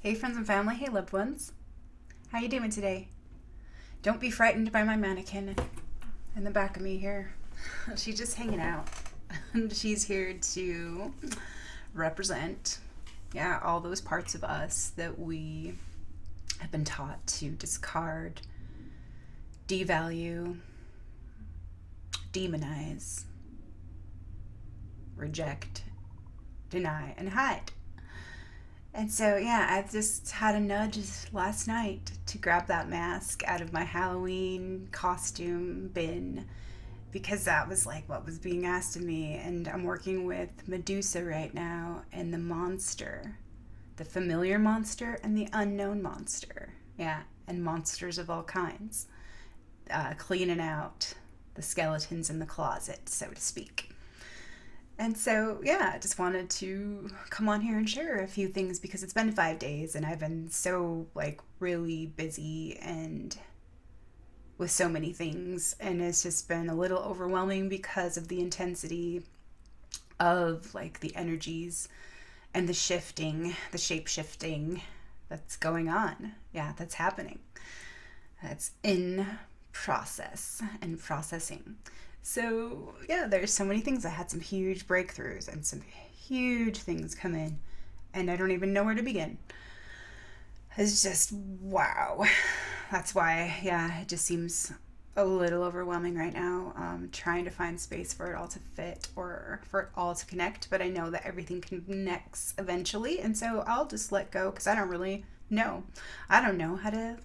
Hey friends and family, hey loved ones. How you doing today? Don't be frightened by my mannequin in the back of me here. She's just hanging out. She's here to represent, all those parts of us that we have been taught to discard, devalue, demonize, reject, deny, and hide. And so, I just had a nudge last night to grab that mask out of my Halloween costume bin because that was like what was being asked of me. And I'm working with Medusa right now and the monster, the familiar monster and the unknown monster. Yeah, and monsters of all kinds. Cleaning out the skeletons in the closet, so to speak. And so, I just wanted to come on here and share a few things because it's been 5 days and I've been so, really busy and with so many things. And it's just been a little overwhelming because of the intensity of, the energies and the shifting, the shape shifting that's going on. Yeah, that's happening. That's in process and processing. So, there's so many things. I had some huge breakthroughs and some huge things come in, and I don't even know where to begin. It's just, wow. That's why, it just seems a little overwhelming right now, trying to find space for it all to fit or for it all to connect, but I know that everything connects eventually, and so I'll just let go because I don't really know. I don't know how to,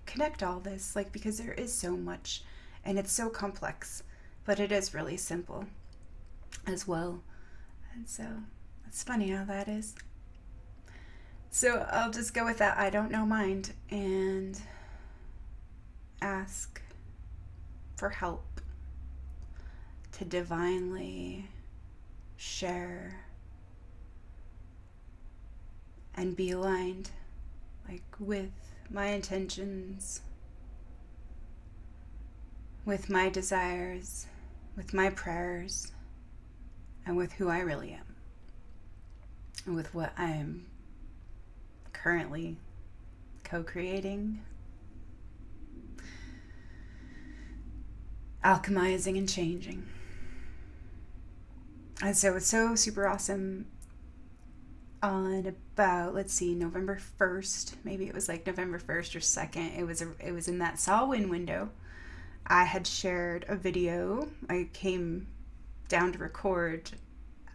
connect all this, because there is so much, and it's so complex. But it is really simple as well. And so it's funny how that is. So I'll just go with that I don't know mind and ask for help to divinely share and be aligned with my intentions, with my desires, with my prayers, and with who I really am, and with what I am currently co-creating, alchemizing, and changing. And so it's so super awesome. On about, November 1st, maybe it was November 1st or 2nd, it was in that Samhain window. I had shared a video. I came down to record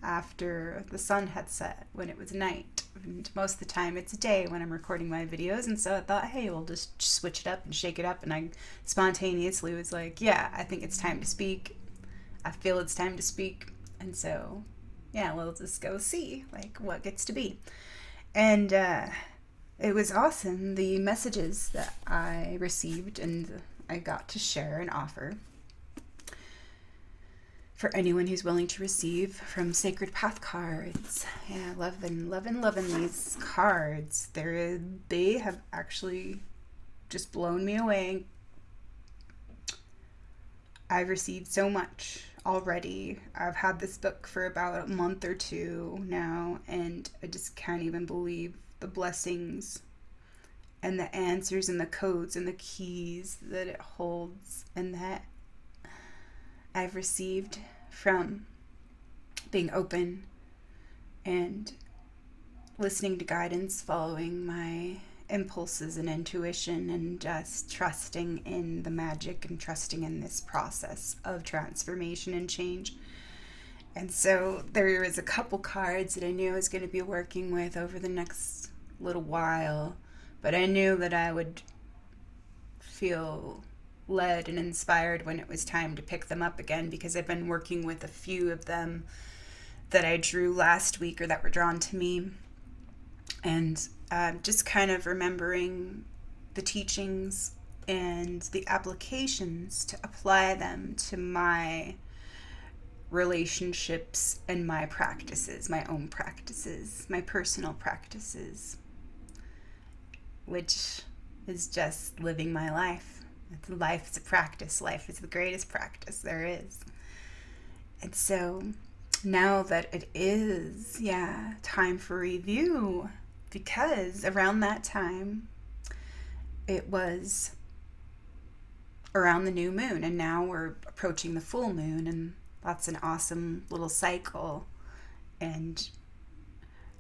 after the sun had set when it was night. And most of the time it's day when I'm recording my videos. And so I thought, hey, we'll just switch it up and shake it up. And I spontaneously was like, I think it's time to speak. I feel it's time to speak. And so, we'll just go see what gets to be. And it was awesome. The messages that I received and I got to share and offer for anyone who's willing to receive from Sacred Path cards. Loving these cards. They have actually just blown me away. I've received so much already. I've had this book for about a month or two now, and I just can't even believe the blessings and the answers and the codes and the keys that it holds and that I've received from being open and listening to guidance, following my impulses and intuition, and just trusting in the magic and trusting in this process of transformation and change. And so there was a couple cards that I knew I was going to be working with over the next little while, but I knew that I would feel led and inspired when it was time to pick them up again, because I've been working with a few of them that I drew last week or that were drawn to me, and just kind of remembering the teachings and the applications to apply them to my relationships and my practices, my own practices, my personal practices, which is just living my life. Life is a practice. Life is the greatest practice there is. And so now that it is, time for review, because around that time, it was around the new moon, and now we're approaching the full moon, and that's an awesome little cycle. And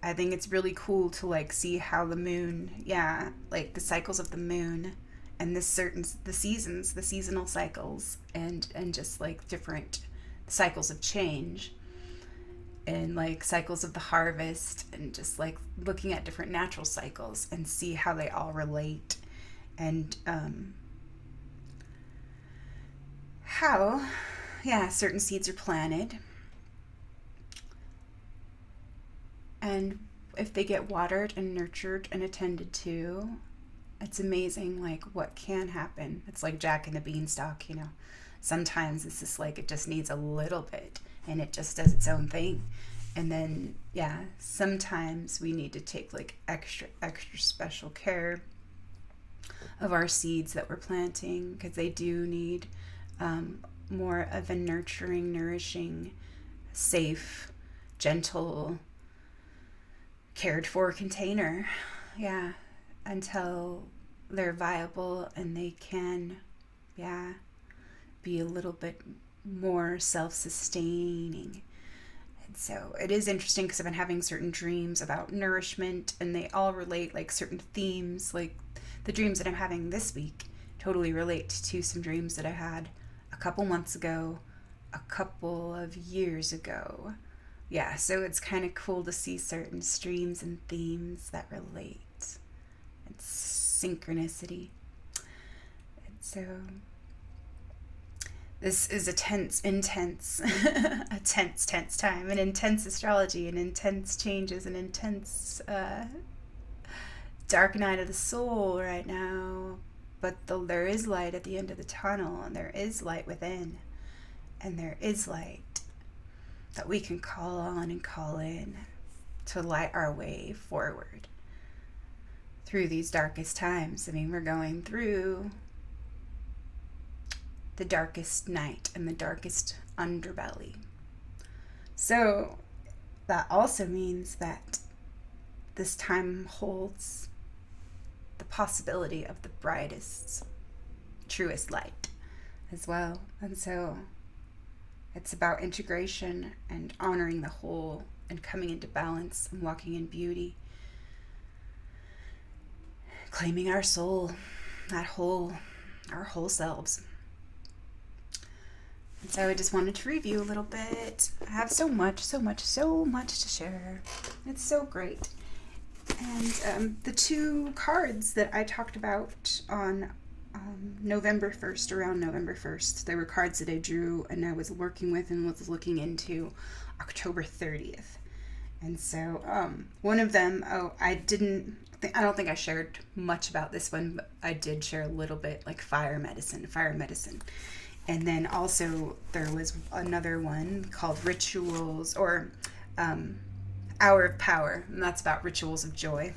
I think it's really cool to like see how the moon, yeah, like the cycles of the moon and the seasons, the seasonal cycles, and just like different cycles of change, and like cycles of the harvest, and just like looking at different natural cycles and see how they all relate, and how, yeah, certain seeds are planted, and if they get watered and nurtured and attended to, it's amazing like what can happen. It's like Jack and the Beanstalk, you know. Sometimes it's just like it just needs a little bit and it just does its own thing. And then, yeah, sometimes we need to take like extra special care of our seeds that we're planting, because they do need more of a nurturing, nourishing, safe, gentle, cared for container. Yeah, until they're viable and they can, yeah, be a little bit more self-sustaining. And so it is interesting because I've been having certain dreams about nourishment, and they all relate like certain themes. Like the dreams that I'm having this week totally relate to some dreams that I had a couple months ago, a couple of years ago. Yeah, so it's kind of cool to see certain streams and themes that relate. It's synchronicity. And so this is a intense, a tense time, an intense astrology, an intense changes, an intense dark night of the soul right now. But there is light at the end of the tunnel, and there is light within, and there is light that we can call on and call in to light our way forward through these darkest times. I mean, we're going through the darkest night and the darkest underbelly. So that also means that this time holds the possibility of the brightest, truest light as well. And so it's about integration and honoring the whole and coming into balance and walking in beauty. Claiming our soul, that whole, our whole selves. And so I just wanted to review a little bit. I have so much to share. It's so great. And the two cards that I talked about on November 1st, around November 1st, they were cards that I drew and I was working with and was looking into October 30th. And so one of them, I don't think I shared much about this one, but I did share a little bit, like fire medicine. And then also there was another one called Rituals, or Hour of Power, and that's about rituals of joy.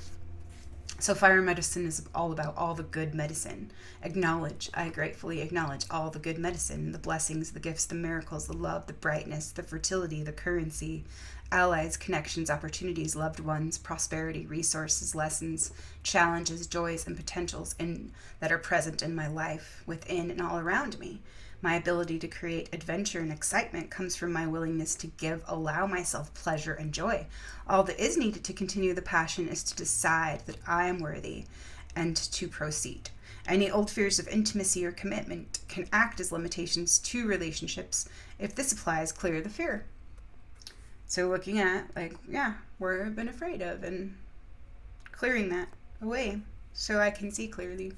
So fire medicine is all about all the good medicine. I gratefully acknowledge all the good medicine, the blessings, the gifts, the miracles, the love, the brightness, the fertility, the currency, allies, connections, opportunities, loved ones, prosperity, resources, lessons, challenges, joys, and potentials that are present in my life, within and all around me. My ability to create adventure and excitement comes from my willingness to allow myself pleasure and joy. All that is needed to continue the passion is to decide that I am worthy and to proceed. Any old fears of intimacy or commitment can act as limitations to relationships. If this applies, clear the fear. So looking at, where I've been afraid of and clearing that away so I can see clearly.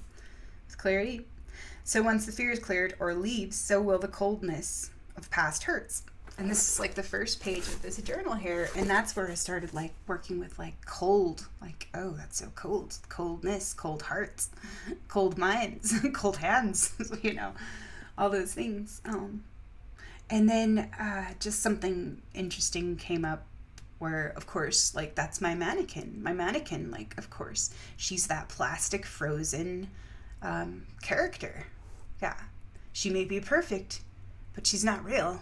With clarity. So once the fear is cleared or leaves, so will the coldness of past hurts. And this is like the first page of this journal here. And that's where I started like working with like cold, like, oh, that's so cold. Coldness, cold hearts, cold minds, cold hands, all those things. And then just something interesting came up where, of course, like that's my mannequin, like, of course, she's that plastic frozen character. Yeah, she may be perfect, but she's not real.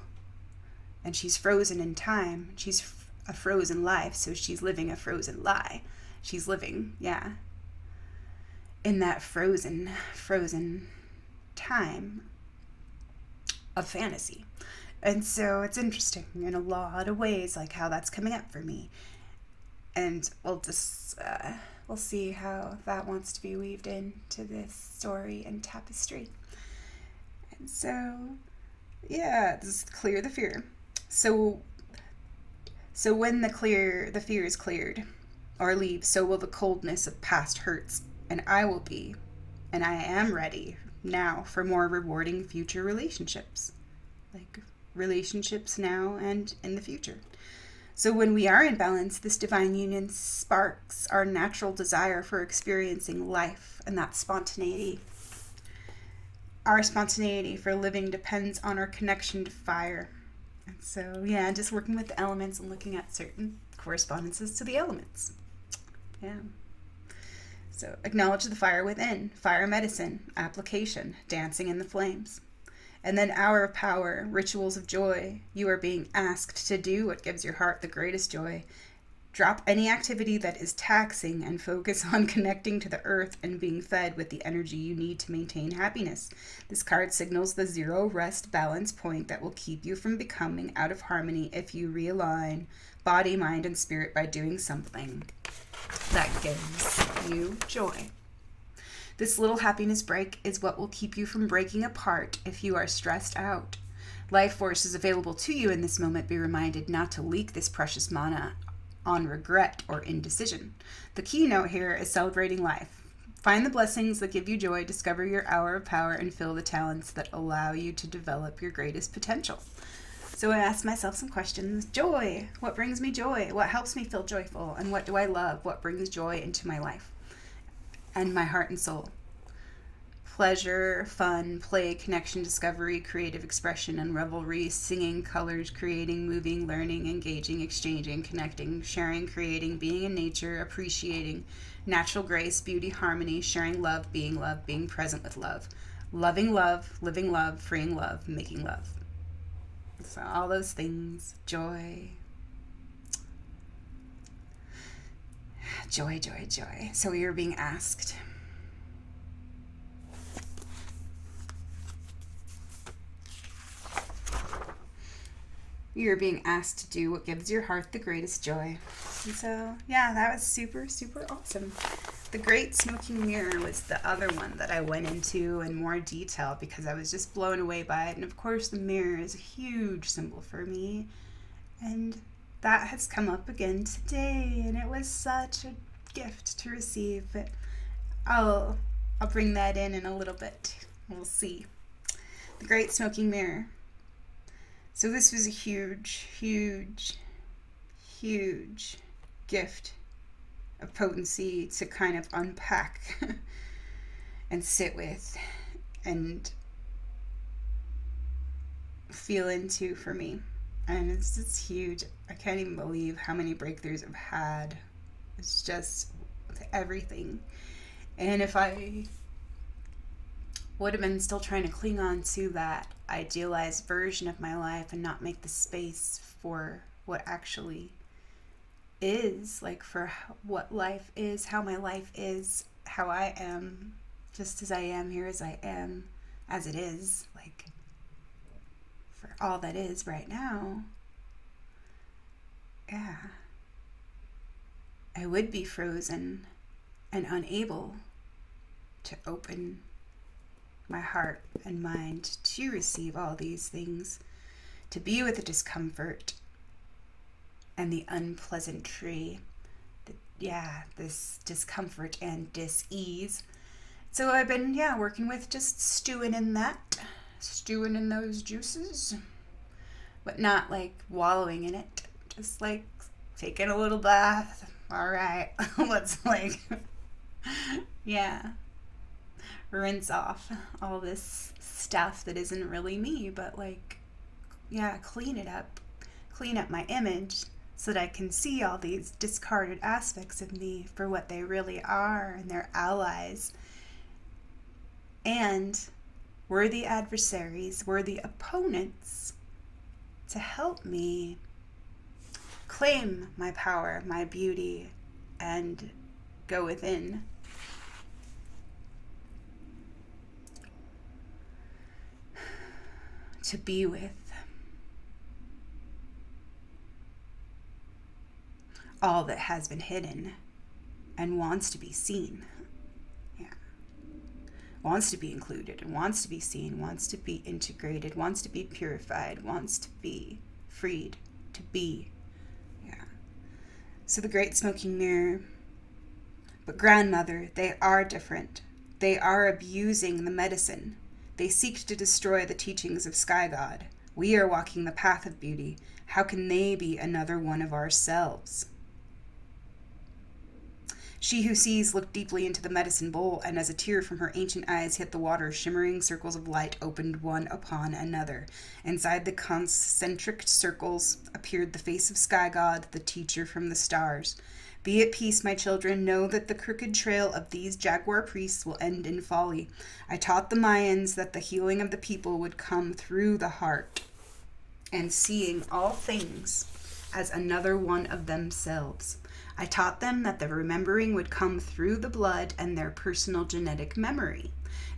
And she's frozen in time. She's a frozen life, so she's living a frozen lie. She's living, yeah, in that frozen time of fantasy. And so it's interesting in a lot of ways, like how that's coming up for me. And we'll see how that wants to be weaved into this story and tapestry. And so, yeah, just clear the fear. So when the fear is cleared or leaves, so will the coldness of past hurts, and I am ready now for more rewarding future relationships. Like relationships now and in the future. So when we are in balance, this divine union sparks our natural desire for experiencing life and that spontaneity. Our spontaneity for living depends on our connection to fire. And so, yeah, just working with the elements and looking at certain correspondences to the elements. Yeah. So acknowledge the fire within, fire medicine, application, dancing in the flames. And then hour of power, rituals of joy. You are being asked to do what gives your heart the greatest joy. Drop any activity that is taxing and focus on connecting to the earth and being fed with the energy you need to maintain happiness. This card signals the zero rest balance point that will keep you from becoming out of harmony if you realign body, mind, and spirit by doing something that gives you joy. This little happiness break is what will keep you from breaking apart if you are stressed out. Life force is available to you in this moment. Be reminded not to leak this precious mana on regret or indecision. The keynote here is celebrating life. Find the blessings that give you joy, discover your hour of power, and fill the talents that allow you to develop your greatest potential. So I asked myself some questions. Joy. What brings me joy? What helps me feel joyful? And what do I love? What brings joy into my life and my heart and soul? Pleasure, fun, play, connection, discovery, creative expression, and revelry, singing, colors, creating, moving, learning, engaging, exchanging, connecting, sharing, creating, being in nature, appreciating, natural grace, beauty, harmony, sharing love, being present with love, loving love, living love, freeing love, making love. So all those things, joy. Joy, joy, joy. So we are being asked. You're being asked to do what gives your heart the greatest joy. And so, yeah, that was super, super awesome. The Great Smoking Mirror was the other one that I went into in more detail because I was just blown away by it. And of course, the mirror is a huge symbol for me. And that has come up again today. And it was such a gift to receive. But I'll bring that in a little bit. We'll see. The Great Smoking Mirror. So this was a huge, huge, huge gift of potency to kind of unpack and sit with and feel into for me. And it's just huge. I can't even believe how many breakthroughs I've had. It's just everything. And if I would have been still trying to cling on to that idealized version of my life and not make the space for what actually is, like for what life is, how my life is, how I am, just as I am, here as I am, as it is, like for all that is right now, yeah, I would be frozen and unable to open my heart and mind to receive all these things, to be with the discomfort and the unpleasantry, this discomfort and dis-ease. So I've been, working with just stewing in those juices, but not like wallowing in it, just like taking a little bath. All right, let's rinse off all this stuff that isn't really me, but clean it up, clean up my image so that I can see all these discarded aspects of me for what they really are, and their allies and worthy adversaries, worthy opponents to help me claim my power, my beauty, and go within. To be with all that has been hidden and wants to be seen. Yeah. Wants to be included and wants to be seen, wants to be integrated, wants to be purified, wants to be freed to be. Yeah. So the great smoking mirror. But grandmother, they are different. They are abusing the medicine. They seek to destroy the teachings of Sky God. We are walking the path of beauty. How can they be another one of ourselves? She who sees looked deeply into the medicine bowl, and as a tear from her ancient eyes hit the water, shimmering circles of light opened one upon another. Inside the concentric circles appeared the face of Sky God, the teacher from the stars. Be at peace, my children. Know that the crooked trail of these jaguar priests will end in folly. I taught the Mayans that the healing of the people would come through the heart and seeing all things as another one of themselves. I taught them that the remembering would come through the blood and their personal genetic memory.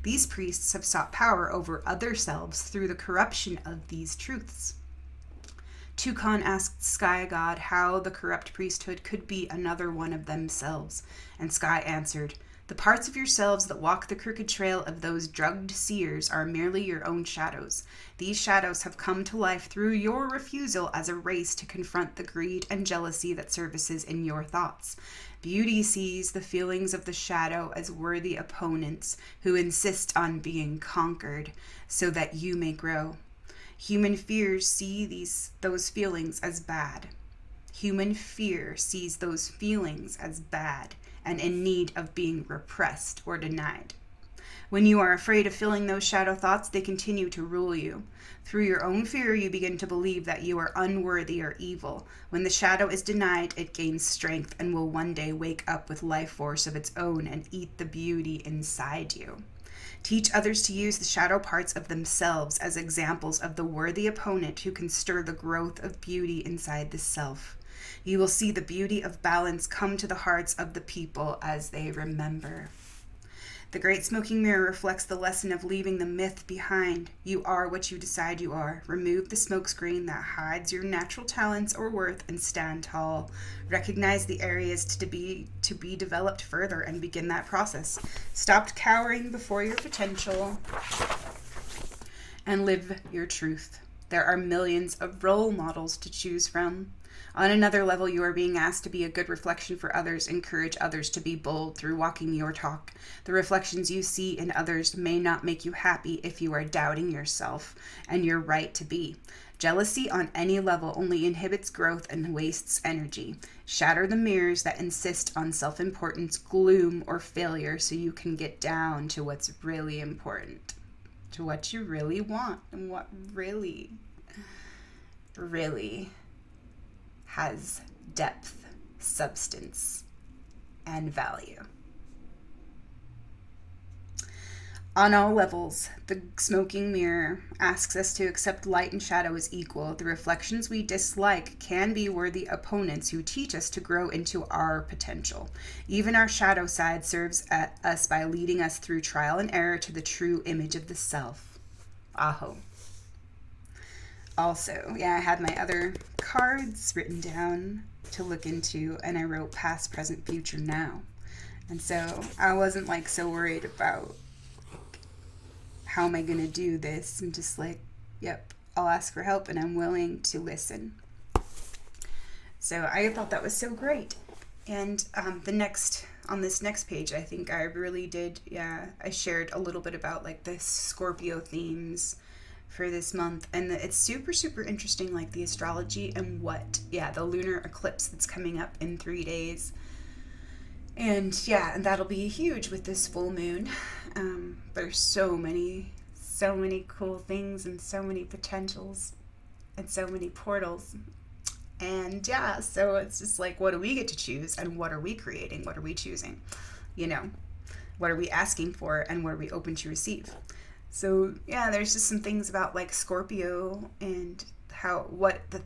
These priests have sought power over other selves through the corruption of these truths. Tukon asked Sky God how the corrupt priesthood could be another one of themselves, and Sky answered, the parts of yourselves that walk the crooked trail of those drugged seers are merely your own shadows. These shadows have come to life through your refusal as a race to confront the greed and jealousy that surfaces in your thoughts. Beauty sees the feelings of the shadow as worthy opponents who insist on being conquered so that you may grow. Human fears see those feelings as bad. Human fear sees those feelings as bad and in need of being repressed or denied. When you are afraid of feeling those shadow thoughts, they continue to rule you. Through your own fear, you begin to believe that you are unworthy or evil. When the shadow is denied, it gains strength and will one day wake up with life force of its own and eat the beauty inside you. Teach others to use the shadow parts of themselves as examples of the worthy opponent who can stir the growth of beauty inside the self. You will see the beauty of balance come to the hearts of the people as they remember. The great smoking mirror reflects the lesson of leaving the myth behind. You are what you decide you are. Remove the smokescreen that hides your natural talents or worth and stand tall. Recognize the areas to be developed further and begin that process. Stop cowering before your potential and live your truth. There are millions of role models to choose from. On another level, you are being asked to be a good reflection for others. Encourage others to be bold through walking your talk. The reflections you see in others may not make you happy if you are doubting yourself and your right to be. Jealousy on any level only inhibits growth and wastes energy. Shatter the mirrors that insist on self-importance, gloom, or failure so you can get down to what's really important, to what you really want and what really has depth, substance, and value. On all levels, the smoking mirror asks us to accept light and shadow as equal. The reflections we dislike can be worthy opponents who teach us to grow into our potential. Even our shadow side serves us by leading us through trial and error to the true image of the self. Aho. Also, I had my other cards written down to look into, and I wrote past, present, future, now. And so I wasn't so worried about how am I going to do this. I'm just yep, I'll ask for help and I'm willing to listen. So I thought that was so great. And on this next page, I think I really did, I shared a little bit about the Scorpio themes for this month, and it's super, super interesting, the astrology and the lunar eclipse that's coming up in 3 days. And and that'll be huge with this full moon. There's so many cool things and so many potentials and so many portals. And so it's just what do we get to choose, and what are we creating? What are we choosing? What are we asking for, and what are we open to receive? So there's just some things about Scorpio and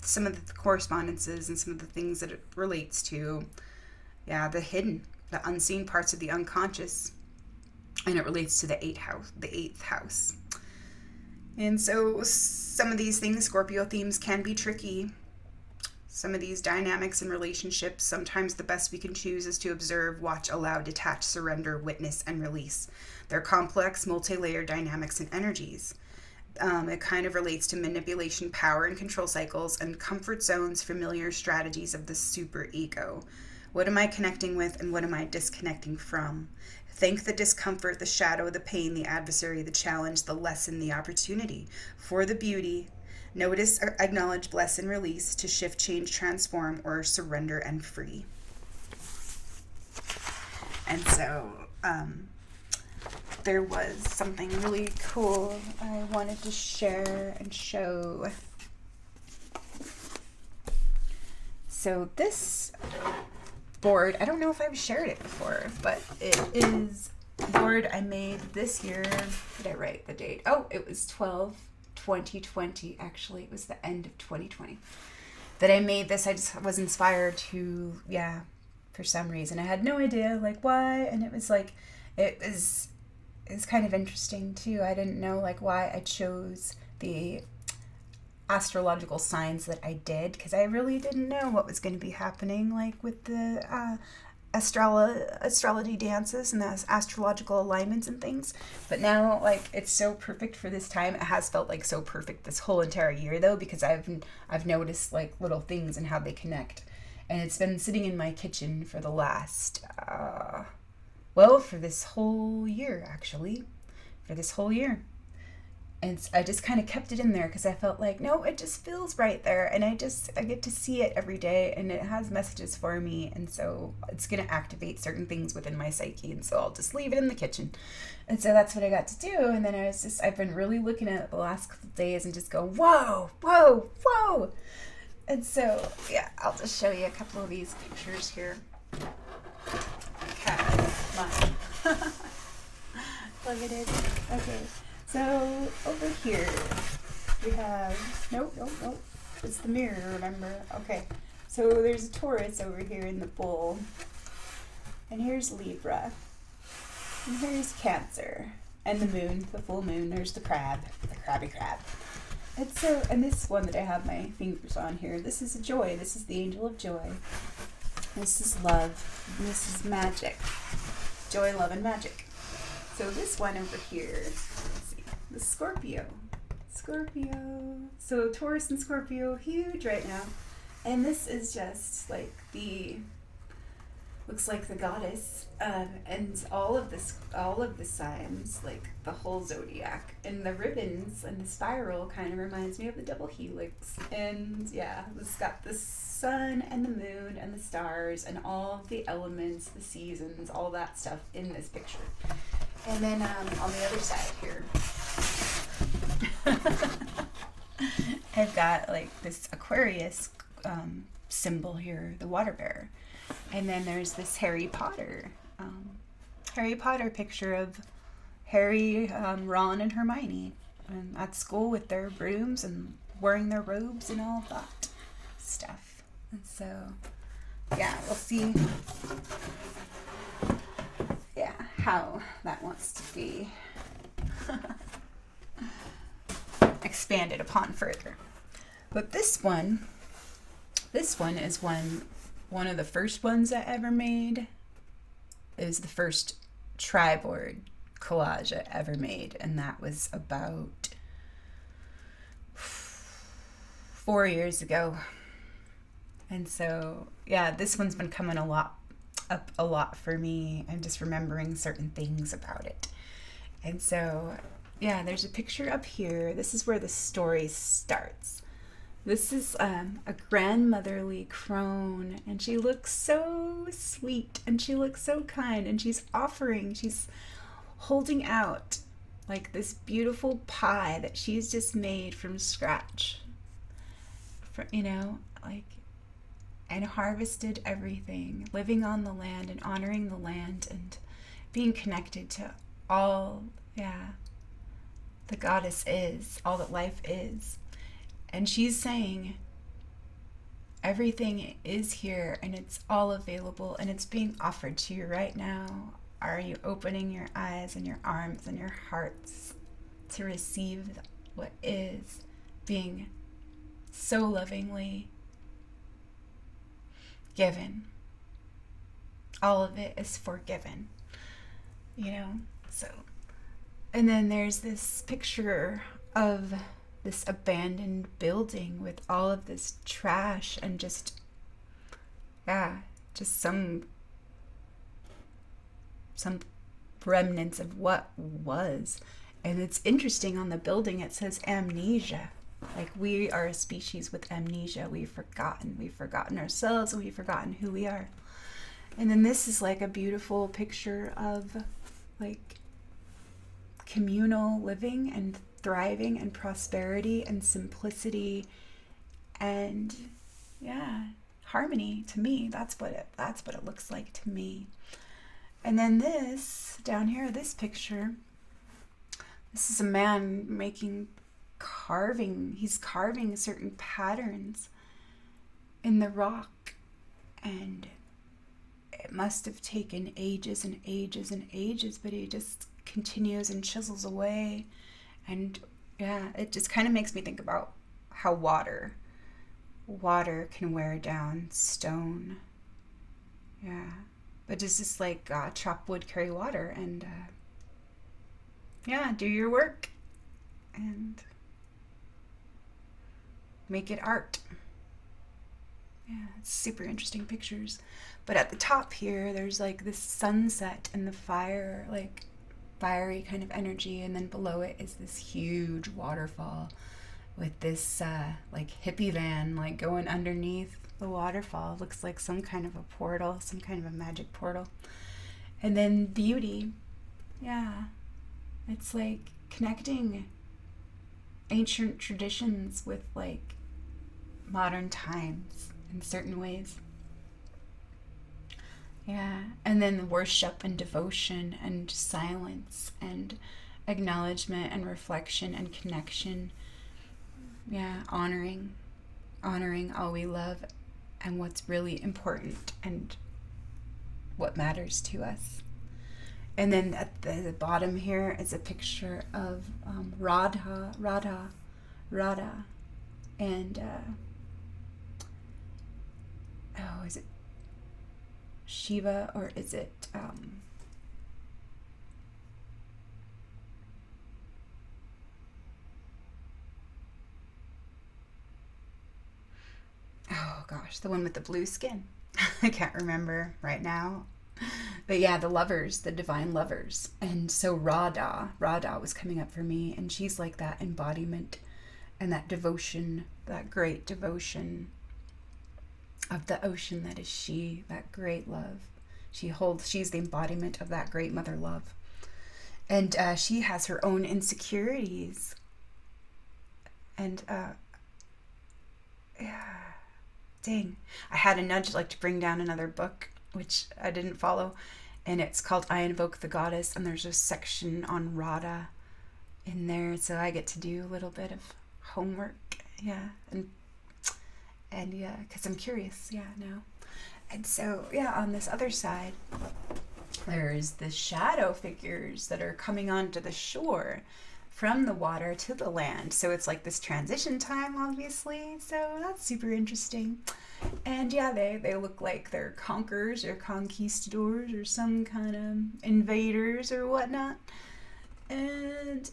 some of the correspondences and some of the things that it relates to. The hidden. the unseen parts of the unconscious, and it relates to the eighth house. And so some of these things, Scorpio themes, can be tricky. Some of these dynamics in relationships, sometimes the best we can choose is to observe, watch, allow, detach, surrender, witness, and release. They're complex, multi-layered dynamics and energies. It kind of relates to manipulation, power, and control cycles, and comfort zones, familiar strategies of the super ego. What am I connecting with, and what am I disconnecting from? Thank the discomfort, the shadow, the pain, the adversary, the challenge, the lesson, the opportunity for the beauty. Notice, acknowledge, bless, and release to shift, change, transform, or surrender and free. And so there was something really cool I wanted to share and show. So this board, I don't know if I've shared it before, but it is a board I made this year. Did I write the date? Oh, it was 12/2020. Actually, it was the end of 2020 that I made this. I just was inspired to, for some reason. I had no idea, like, why, and it was like, it's kind of interesting, too. I didn't know, like, why I chose the astrological signs that I did, because I really didn't know what was going to be happening, like, with the astrology dances and the astrological alignments and things. But now, like, it's so perfect for this time. It has felt like so perfect this whole entire year, though, because I've noticed, like, little things and how they connect. And it's been sitting in my kitchen for the last for this whole year, actually. For this whole year. And I just kind of kept it in there because I felt like, no, it just feels right there. And I get to see it every day, and it has messages for me. And so it's going to activate certain things within my psyche. And so I'll just leave it in the kitchen. And so that's what I got to do. And then I've been really looking at it the last couple of days and just go, whoa, whoa, whoa. And so, I'll just show you a couple of these pictures here. Okay, mine. Look at it. Okay. So over here we have, nope, it's the mirror, remember? Okay, so there's a Taurus over here in the bull, and here's Libra, and here's Cancer, and the moon, the full moon. There's the crab, the crabby crab. And this one that I have my fingers on here, this is a joy. This is the angel of joy. This is love. And this is magic. Joy, love, and magic. So this one over here, the Scorpio. So Taurus and Scorpio, huge right now. And this is just like looks like the goddess, and all of the signs, like the whole zodiac, and the ribbons and the spiral kind of reminds me of the double helix. And it's got the sun and the moon and the stars and all the elements, the seasons, all that stuff in this picture. And then on the other side here, I've got like this Aquarius symbol here, the water bear. And then there's this Harry Potter picture of Harry, Ron, and Hermione at school with their brooms and wearing their robes and all that stuff. And so, we'll see how that wants to be expanded upon further. But this one is one of the first ones I ever made. It was the first tri-board collage I ever made, and that was about 4 years ago. And so, this one's been coming up a lot for me. I'm just remembering certain things about it. And so, there's a picture up here. This is where the story starts. This is a grandmotherly crone, and she looks so sweet, and she looks so kind, and she's holding out like this beautiful pie that she's just made from scratch, and harvested everything, living on the land and honoring the land and being connected to all, the goddess is, all that life is. And she's saying, everything is here and it's all available and it's being offered to you right now. Are you opening your eyes and your arms and your hearts to receive what is being so lovingly given? All of it is forgiven, you know? So, and then there's this picture of this abandoned building with all of this trash and just some remnants of what was. And it's interesting, on the building it says amnesia. Like, we are a species with amnesia. We've forgotten ourselves, and we've forgotten who we are. And then this is like a beautiful picture of like communal living and thriving and prosperity and simplicity and harmony. To me, that's what it looks like to me. And then this down here, this picture, this is a man he's carving certain patterns in the rock, and it must have taken ages and ages and ages, but he just continues and chisels away. And it just kind of makes me think about how water can wear down stone. But it's just like chop wood, carry water, and do your work and make it art. It's super interesting pictures. But at the top here, there's like this sunset and the fiery kind of energy, and then below it is this huge waterfall with this like hippie van like going underneath the waterfall. Looks like some kind of a portal, some kind of a magic portal. And then beauty. It's like connecting ancient traditions with like modern times in certain ways. And then worship and devotion and silence and acknowledgement and reflection and connection. Honoring all we love and what's really important and what matters to us. And then at the bottom here is a picture of Radha, and is it Shiva, or is it the one with the blue skin? I can't remember right now. But the lovers, the divine lovers. And so Radha was coming up for me, and she's like that embodiment and that devotion, that great devotion of the ocean that is she, that great love. She's the embodiment of that great mother love. And she has her own insecurities. And dang, I had a nudge like to bring down another book, which I didn't follow, and it's called I Invoke the Goddess, and there's a section on Radha in there, so I get to do a little bit of homework, and because I'm curious, now. And so, on this other side, there's the shadow figures that are coming onto the shore from the water to the land. So it's like this transition time, obviously. So that's super interesting. And they look like they're conquerors or conquistadors or some kind of invaders or whatnot. And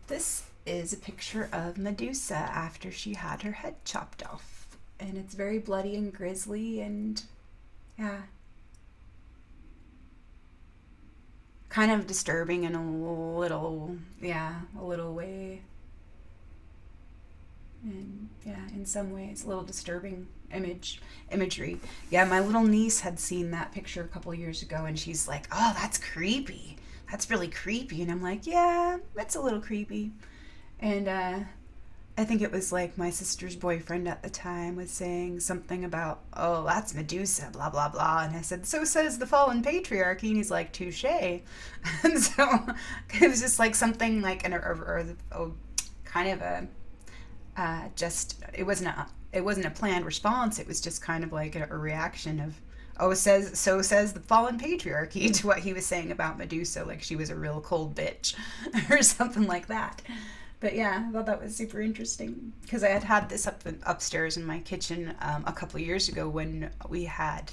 this is a picture of Medusa after she had her head chopped off. And it's very bloody and grisly, and kind of disturbing in a little way. And in some ways, a little disturbing imagery. My little niece had seen that picture a couple years ago, and she's like, "Oh, that's creepy. That's really creepy." And I'm like, "Yeah, it's a little creepy." And I think it was like my sister's boyfriend at the time was saying something about, "Oh, that's Medusa, blah, blah, blah." And I said, "So says the fallen patriarchy." And he's like, "Touche." And so it was just like something like, kind of a, it wasn't a planned response. It was just kind of like a reaction of, oh, says the fallen patriarchy to what he was saying about Medusa, like she was a real cold bitch or something like that. But yeah, I thought that was super interesting because I had this upstairs in my kitchen a couple of years ago when we had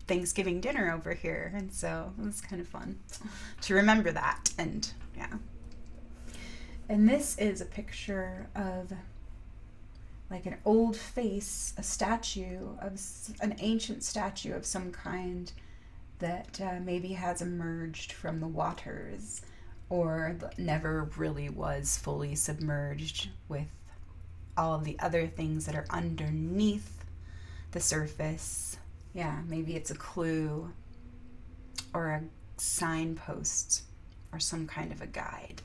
Thanksgiving dinner over here, and so it was kind of fun to remember that. And yeah, and this is a picture of like an old face, a statue of an ancient statue of some kind that maybe has emerged from the waters or never really was fully submerged with all of the other things that are underneath the surface. Yeah, maybe it's a clue or a signpost or some kind of a guide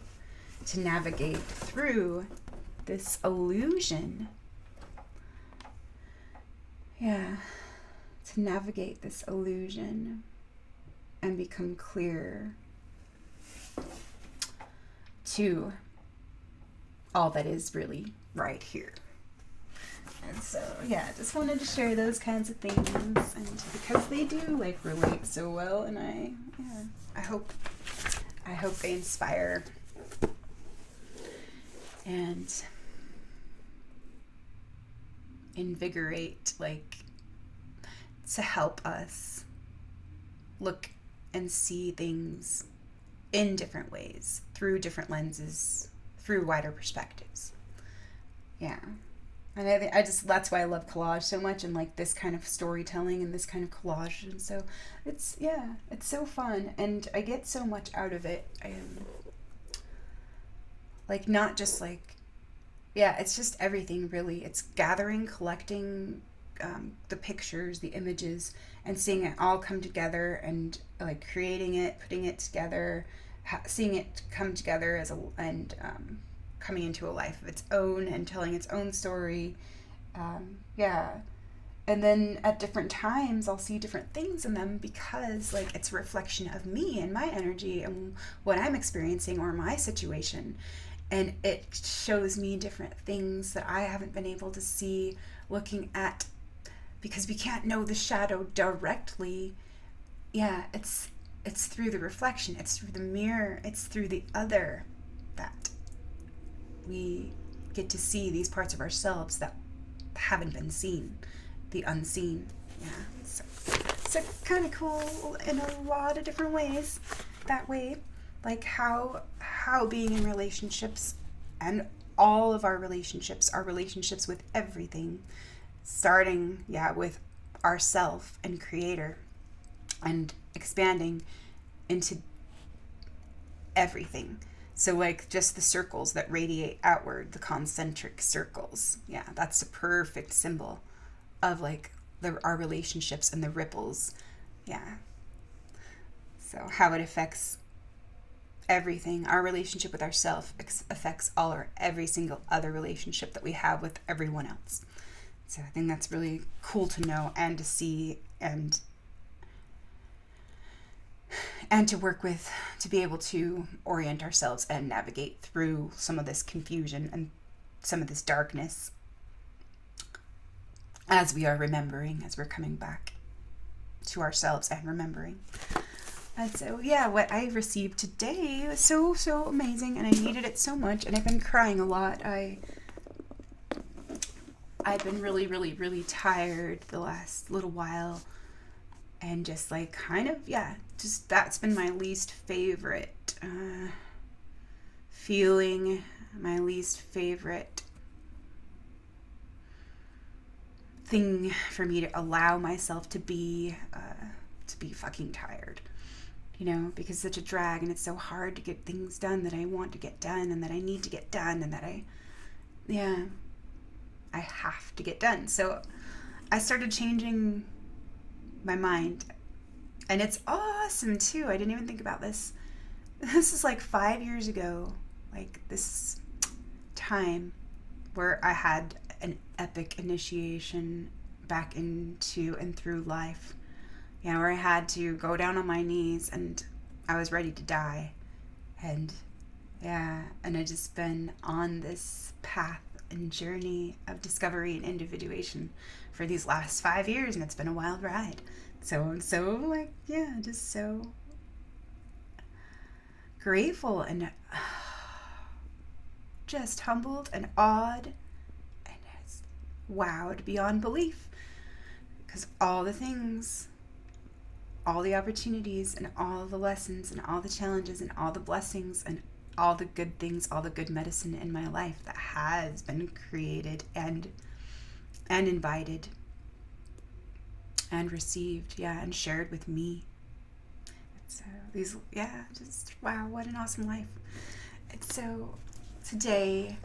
to navigate through this illusion. Yeah, to navigate this illusion and become clear to all that is really right here. And so, yeah, I just wanted to share those kinds of things, and because they do like relate so well, and I hope they inspire and invigorate, like, to help us look and see things in different ways, through different lenses, through wider perspectives. Yeah. And I just, that's why I love collage so much, and like this kind of storytelling and this kind of collage. And so it's so fun, and I get so much out of it. Like, not just like, it's just everything really. It's gathering, collecting the pictures, the images, and seeing it all come together, and like creating it, putting it together, seeing it come together and coming into a life of its own and telling its own story. And then at different times I'll see different things in them because like it's a reflection of me and my energy and what I'm experiencing or my situation. And it shows me different things that I haven't been able to see looking at, because we can't know the shadow directly. Yeah, it's through the reflection, it's through the mirror, it's through the other that we get to see these parts of ourselves that haven't been seen, the unseen. Yeah, so kind of cool in a lot of different ways that way. Like how being in relationships, and all of our relationships with everything, starting with ourself and creator, and expanding into everything. So like just the circles that radiate outward, the concentric circles. Yeah, that's a perfect symbol of like our relationships and the ripples. Yeah. So how it affects everything. Our relationship with ourselves affects every single other relationship that we have with everyone else. So I think that's really cool to know and to see, and to work with, to be able to orient ourselves and navigate through some of this confusion and some of this darkness as we are remembering, as we're coming back to ourselves and remembering. And so, what I received today was so, so amazing, and I needed it so much, and I've been crying a lot. I've been really, really, really tired the last little while, and just like kind of, just that's been my least favorite feeling, my least favorite thing for me to allow myself to be fucking tired. Because it's such a drag, and it's so hard to get things done that I want to get done, and that I need to get done, and that I have to get done. So I started changing my mind, and it's awesome too. I didn't even think about this. This is like 5 years ago, like this time where I had an epic initiation back into and through life. Where I had to go down on my knees, and I was ready to die. And I just been on this path and journey of discovery and individuation for these last 5 years, and it's been a wild ride. So I'm so like, yeah, just so grateful and just humbled and awed and just wowed beyond belief, because all the things, all the opportunities and all the lessons and all the challenges and all the blessings and all the good things, all the good medicine in my life that has been created and invited and received, and shared with me. So these, just wow, what an awesome life. And so today,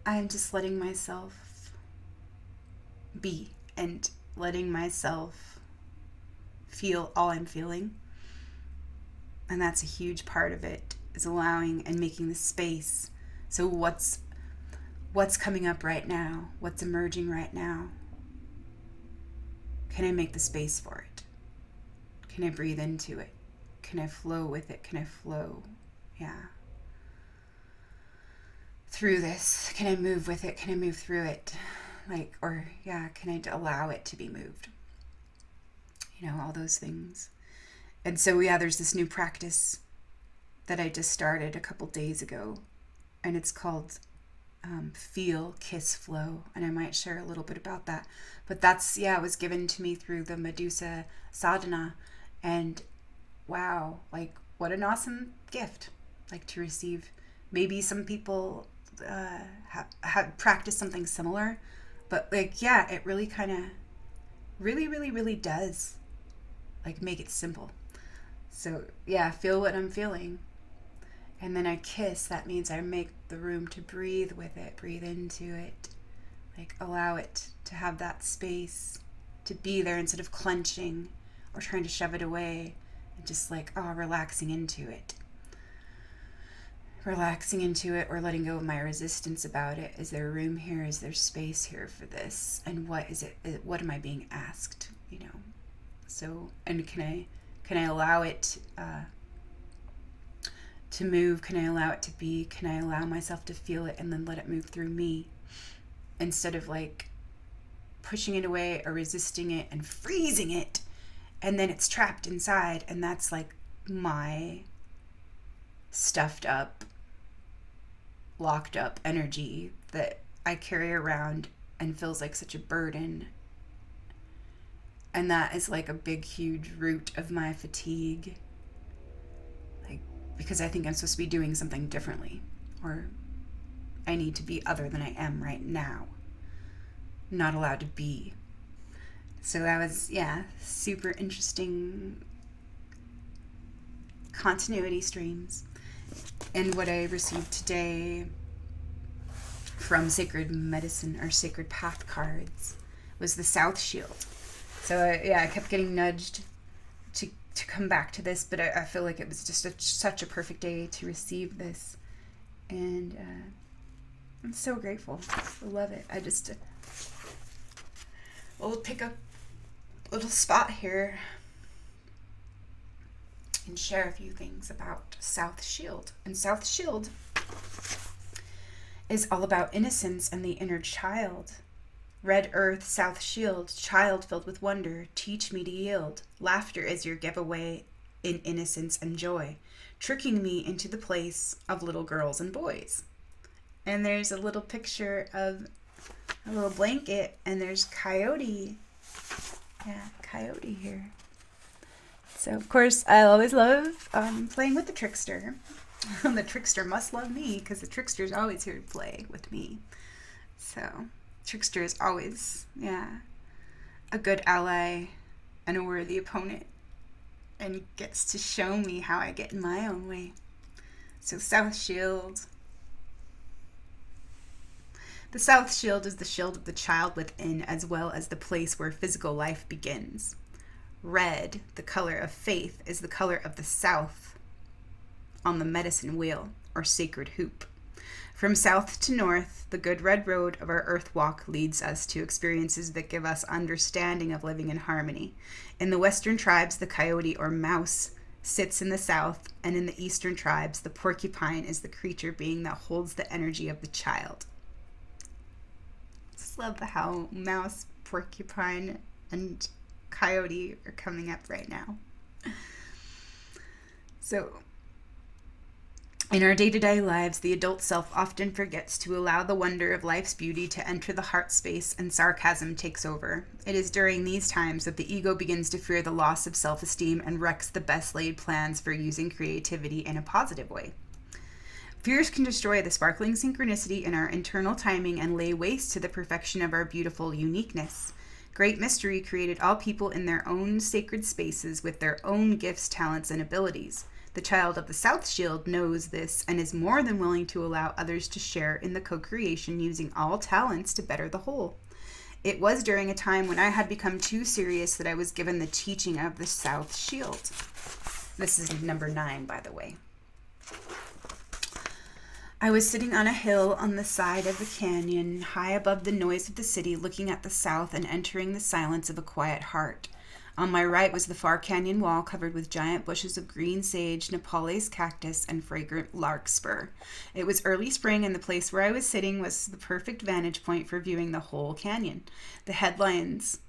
I'm just letting myself be and letting myself feel all I'm feeling. And that's a huge part of it, is allowing and making the space. So what's coming up right now? What's emerging right now? Can I make the space for it? Can I breathe into it? Can I flow with it? Can I flow? Through this? Can I move with it? Can I move through it? Can I allow it to be moved? All those things. And so, there's this new practice that I just started a couple days ago, and it's called Feel, Kiss, Flow. And I might share a little bit about that. But that's, it was given to me through the Medusa sadhana. And wow, what an awesome gift, to receive. Maybe some people have practiced something similar, but it really kind of really does make it simple. So feel what I'm feeling, and then I kiss. That means I make the room to breathe with it, breathe into it, allow it to have that space to be there instead of clenching or trying to shove it away, and just relaxing into it. Relaxing into it, or letting go of my resistance about it. Is there room here? Is there space here for this? And what is it? What am I being asked? So, and can I allow it to move? Can I allow it to be? Can I allow myself to feel it and then let it move through me, instead of pushing it away or resisting it and freezing it, and then it's trapped inside, and that's my stuffed up, locked up energy that I carry around and feels like such a burden. And that is a big, huge root of my fatigue. Because I think I'm supposed to be doing something differently, or I need to be other than I am right now. Not allowed to be. So that was, super interesting continuity streams. And what I received today from Sacred Medicine, or Sacred Path cards, was the South Shield. So I kept getting nudged to come back to this, but I feel like it was just such a perfect day to receive this. And I'm so grateful. I love it. We'll pick up a little spot here and share a few things about South Shield. And South Shield is all about innocence and the inner child. Red earth, South Shield, child filled with wonder, teach me to yield. Laughter is your giveaway in innocence and joy, tricking me into the place of little girls and boys. And there's a little picture of a little blanket, and there's Coyote. Coyote here. So, of course, I always love playing with the trickster. The trickster must love me, because the trickster's always here to play with me. So, trickster is always, a good ally and a worthy opponent, and gets to show me how I get in my own way. So, South Shield. The South Shield is the shield of the child within, as well as the place where physical life begins. Red, the color of faith, is the color of the South on the medicine wheel, or sacred hoop. From south to north, the good red road of our earth walk leads us to experiences that give us understanding of living in harmony. In the Western tribes, the coyote or mouse sits in the south, and in the eastern tribes, the porcupine is the creature being that holds the energy of the child. Just love how mouse, porcupine, and coyote are coming up right now. So, in our day-to-day lives, the adult self often forgets to allow the wonder of life's beauty to enter the heart space, and sarcasm takes over. It is during these times that the ego begins to fear the loss of self-esteem and wrecks the best-laid plans for using creativity in a positive way. Fears can destroy the sparkling synchronicity in our internal timing and lay waste to the perfection of our beautiful uniqueness. Great Mystery created all people in their own sacred spaces with their own gifts, talents, and abilities. The child of the South Shield knows this and is more than willing to allow others to share in the co-creation, using all talents to better the whole. It was during a time when I had become too serious that I was given the teaching of the South Shield. This is number 9, by the way. I was sitting on a hill on the side of a canyon, high above the noise of the city, looking at the south and entering the silence of a quiet heart. On my right was the far canyon wall covered with giant bushes of green sage, Nepalese cactus, and fragrant larkspur. It was early spring, and the place where I was sitting was the perfect vantage point for viewing the whole canyon. The headiness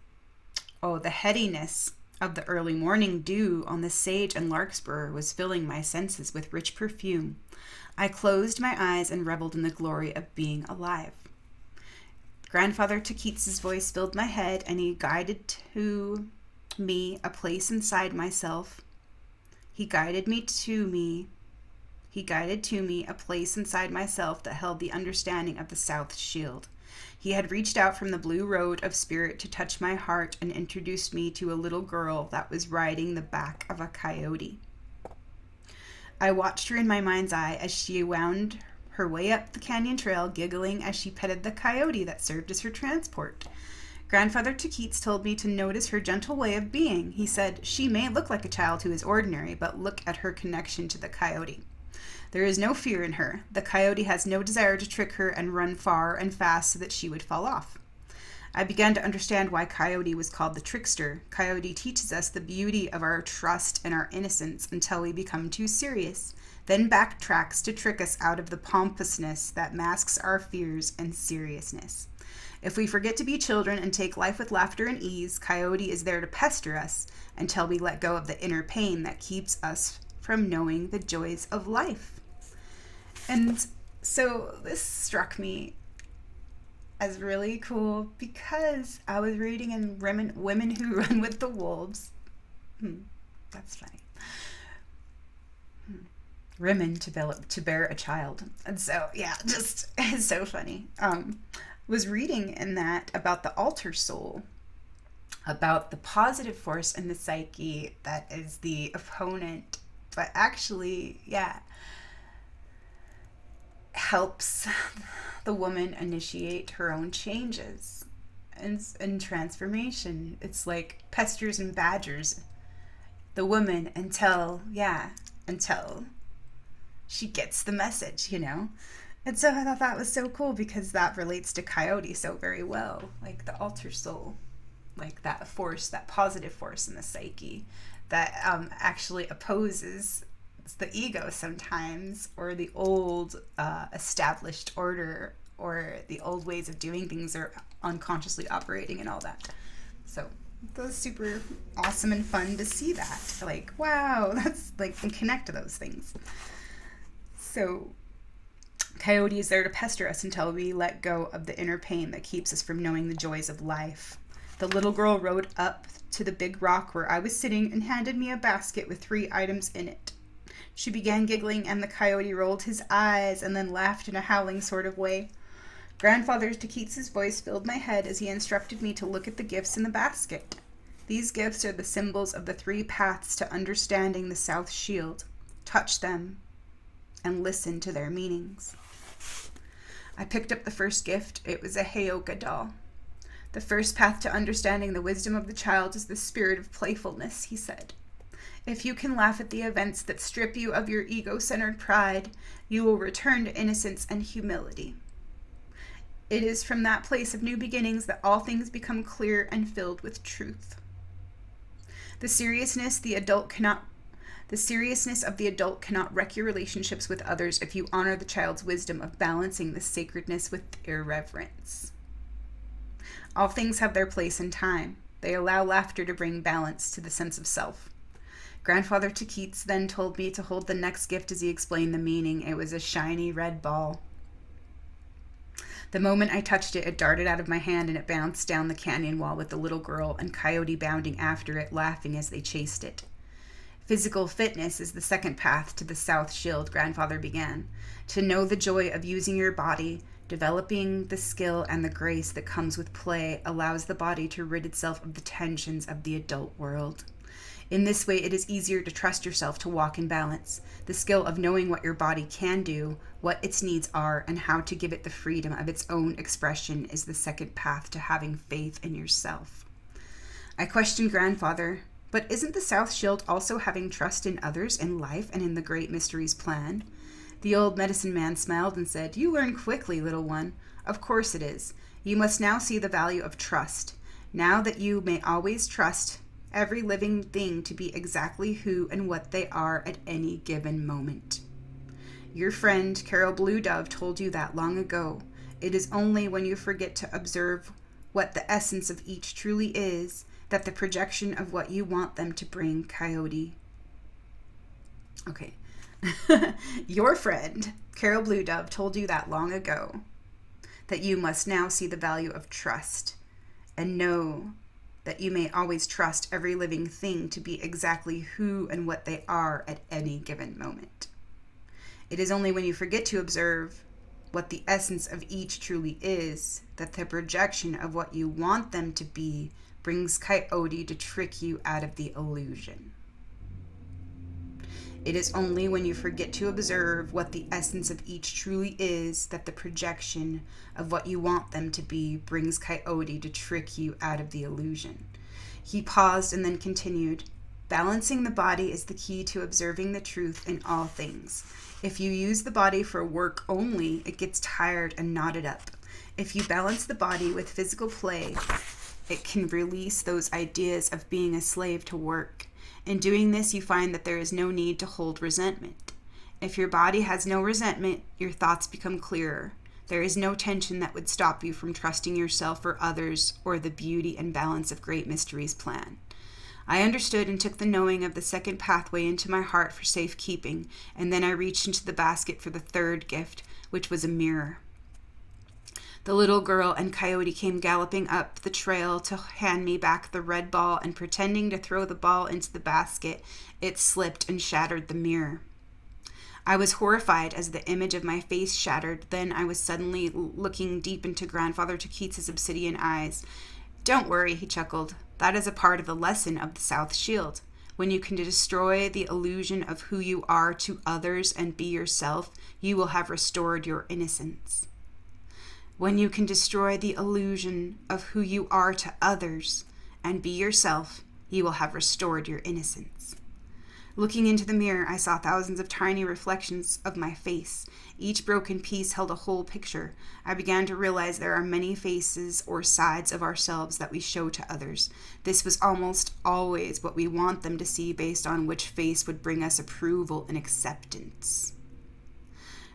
of the early morning dew on the sage and larkspur was filling my senses with rich perfume. I closed my eyes and reveled in the glory of being alive. Grandfather Takits's voice filled my head, and he guided to me a place inside myself. He guided to me a place inside myself that held the understanding of the South Shield. He had reached out from the blue road of spirit to touch my heart and introduced me to a little girl that was riding the back of a coyote. I watched her in my mind's eye as she wound her way up the canyon trail, giggling as she petted the coyote that served as her transport. Grandfather Takits told me to notice her gentle way of being. He said, "She may look like a child who is ordinary, but look at her connection to the coyote. There is no fear in her. The coyote has no desire to trick her and run far and fast so that she would fall off." I began to understand why Coyote was called the trickster. Coyote teaches us the beauty of our trust and our innocence until we become too serious, then backtracks to trick us out of the pompousness that masks our fears and seriousness. If we forget to be children and take life with laughter and ease, Coyote is there to pester us until we let go of the inner pain that keeps us from knowing the joys of life. And so this struck me as really cool because I was reading in Women Who Run with the Wolves. That's funny. Women to bear a child. And so, yeah, just it's so funny. Was reading in that about the alter soul, about the positive force in the psyche that is the opponent, but actually, helps the woman initiate her own changes and transformation. It's like pesters and badgers the woman until she gets the message, And so I thought that was so cool because that relates to Coyote so very well, like the alter soul, like that force, that positive force in the psyche that actually opposes the ego sometimes, or the old established order, or the old ways of doing things, or unconsciously operating and all that. So that was super awesome and fun to see that. Like, wow, that's like, and connect to those things. So Coyote is there to pester us until we let go of the inner pain that keeps us from knowing the joys of life. The little girl rode up to the big rock where I was sitting and handed me a basket with 3 items in it. She began giggling, and the coyote rolled his eyes and then laughed in a howling sort of way. Grandfather Takits's voice filled my head as he instructed me to look at the gifts in the basket. These gifts are the symbols of the 3 paths to understanding the South Shield. Touch them and listen to their meanings. I picked up the first gift. It was a Heyoka doll. The first path to understanding the wisdom of the child is the spirit of playfulness, he said. If you can laugh at the events that strip you of your ego-centered pride, you will return to innocence and humility. It is from that place of new beginnings that all things become clear and filled with truth. The seriousness the adult cannot The seriousness of the adult cannot wreck your relationships with others if you honor the child's wisdom of balancing the sacredness with irreverence. All things have their place and time. They allow laughter to bring balance to the sense of self. Grandfather Keats then told me to hold the next gift as he explained the meaning. It was a shiny red ball. The moment I touched it, it darted out of my hand and it bounced down the canyon wall with the little girl and Coyote bounding after it, laughing as they chased it. Physical fitness is the second path to the South Shield, Grandfather began. To know the joy of using your body, developing the skill and the grace that comes with play allows the body to rid itself of the tensions of the adult world. In this way, it is easier to trust yourself to walk in balance. The skill of knowing what your body can do, what its needs are, and how to give it the freedom of its own expression is the second path to having faith in yourself. I questioned Grandfather, but isn't the South Shield also having trust in others, in life, and in the great mysteries planned? The old medicine man smiled and said, "You learn quickly, little one. Of course it is. You must now see the value of trust. Now that you may always trust every living thing to be exactly who and what they are at any given moment. Your friend, Carol Blue Dove, told you that long ago. It is only when you forget to observe what the essence of each truly is that the projection of what you want them to bring, Coyote." Okay. Your friend, Carol Blue Dove, told you that long ago, that you must now see the value of trust and know that you may always trust every living thing to be exactly who and what they are at any given moment. It is only when you forget to observe what the essence of each truly is that the projection of what you want them to be brings Coyote to trick you out of the illusion. It is only when you forget to observe what the essence of each truly is that the projection of what you want them to be brings Coyote to trick you out of the illusion. He paused and then continued, "Balancing the body is the key to observing the truth in all things. If you use the body for work only, it gets tired and knotted up. If you balance the body with physical play, it can release those ideas of being a slave to work. In doing this, you find that there is no need to hold resentment. If your body has no resentment, your thoughts become clearer. There is no tension that would stop you from trusting yourself or others or the beauty and balance of Great Mysteries' plan. I understood and took the knowing of the second pathway into my heart for safekeeping, and then I reached into the basket for the third gift, which was a mirror. The little girl and Coyote came galloping up the trail to hand me back the red ball, and pretending to throw the ball into the basket, it slipped and shattered the mirror. I was horrified as the image of my face shattered. Then I was suddenly looking deep into Grandfather Keats's obsidian eyes. "Don't worry," he chuckled. "That is a part of the lesson of the South Shield. When you can destroy the illusion of who you are to others and be yourself, you will have restored your innocence. When you can destroy the illusion of who you are to others and be yourself, you will have restored your innocence." Looking into the mirror, I saw thousands of tiny reflections of my face. Each broken piece held a whole picture. I began to realize there are many faces or sides of ourselves that we show to others. This was almost always what we want them to see based on which face would bring us approval and acceptance.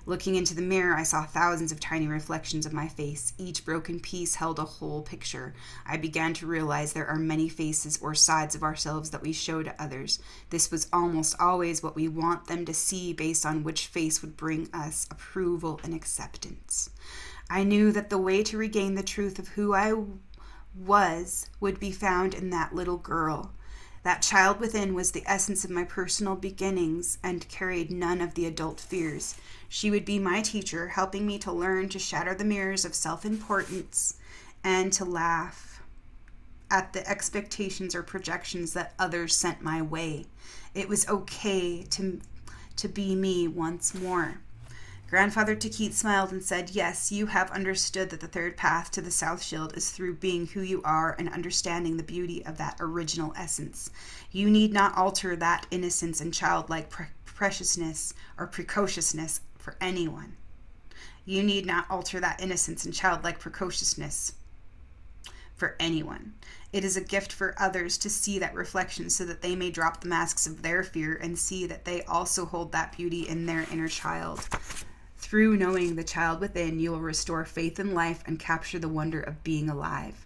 Looking into the mirror, I saw thousands of tiny reflections of my face. Each broken piece held a whole picture. I began to realize there are many faces or sides of ourselves that we show to others. This was almost always what we want them to see based on which face would bring us approval and acceptance. I knew that the way to regain the truth of who I was would be found in that little girl. That child within was the essence of my personal beginnings and carried none of the adult fears. She would be my teacher, helping me to learn to shatter the mirrors of self-importance and to laugh at the expectations or projections that others sent my way. It was okay to be me once more. Grandfather Keats smiled and said, "Yes, you have understood that the third path to the South Shield is through being who you are and understanding the beauty of that original essence. You need not alter that innocence and childlike preciousness or precociousness for anyone. You need not alter that innocence and childlike precociousness for anyone. It is a gift for others to see that reflection so that they may drop the masks of their fear and see that they also hold that beauty in their inner child. Through knowing the child within, you will restore faith in life and capture the wonder of being alive.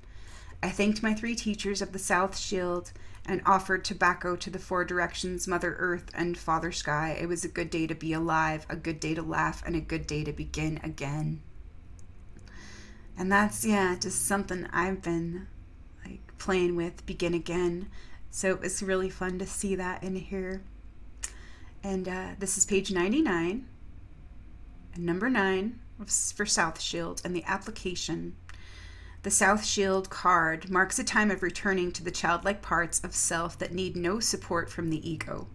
I thanked my 3 teachers of the South Shield and offered tobacco to the 4 directions, Mother Earth and Father Sky. It was a good day to be alive, a good day to laugh, and a good day to begin again. And that's, just something I've been playing with, begin again. So it was really fun to see that in here. And this is page 99, and number 9 for South Shield, and the application. The South Shield card marks a time of returning to the childlike parts of self that need no support from the ego.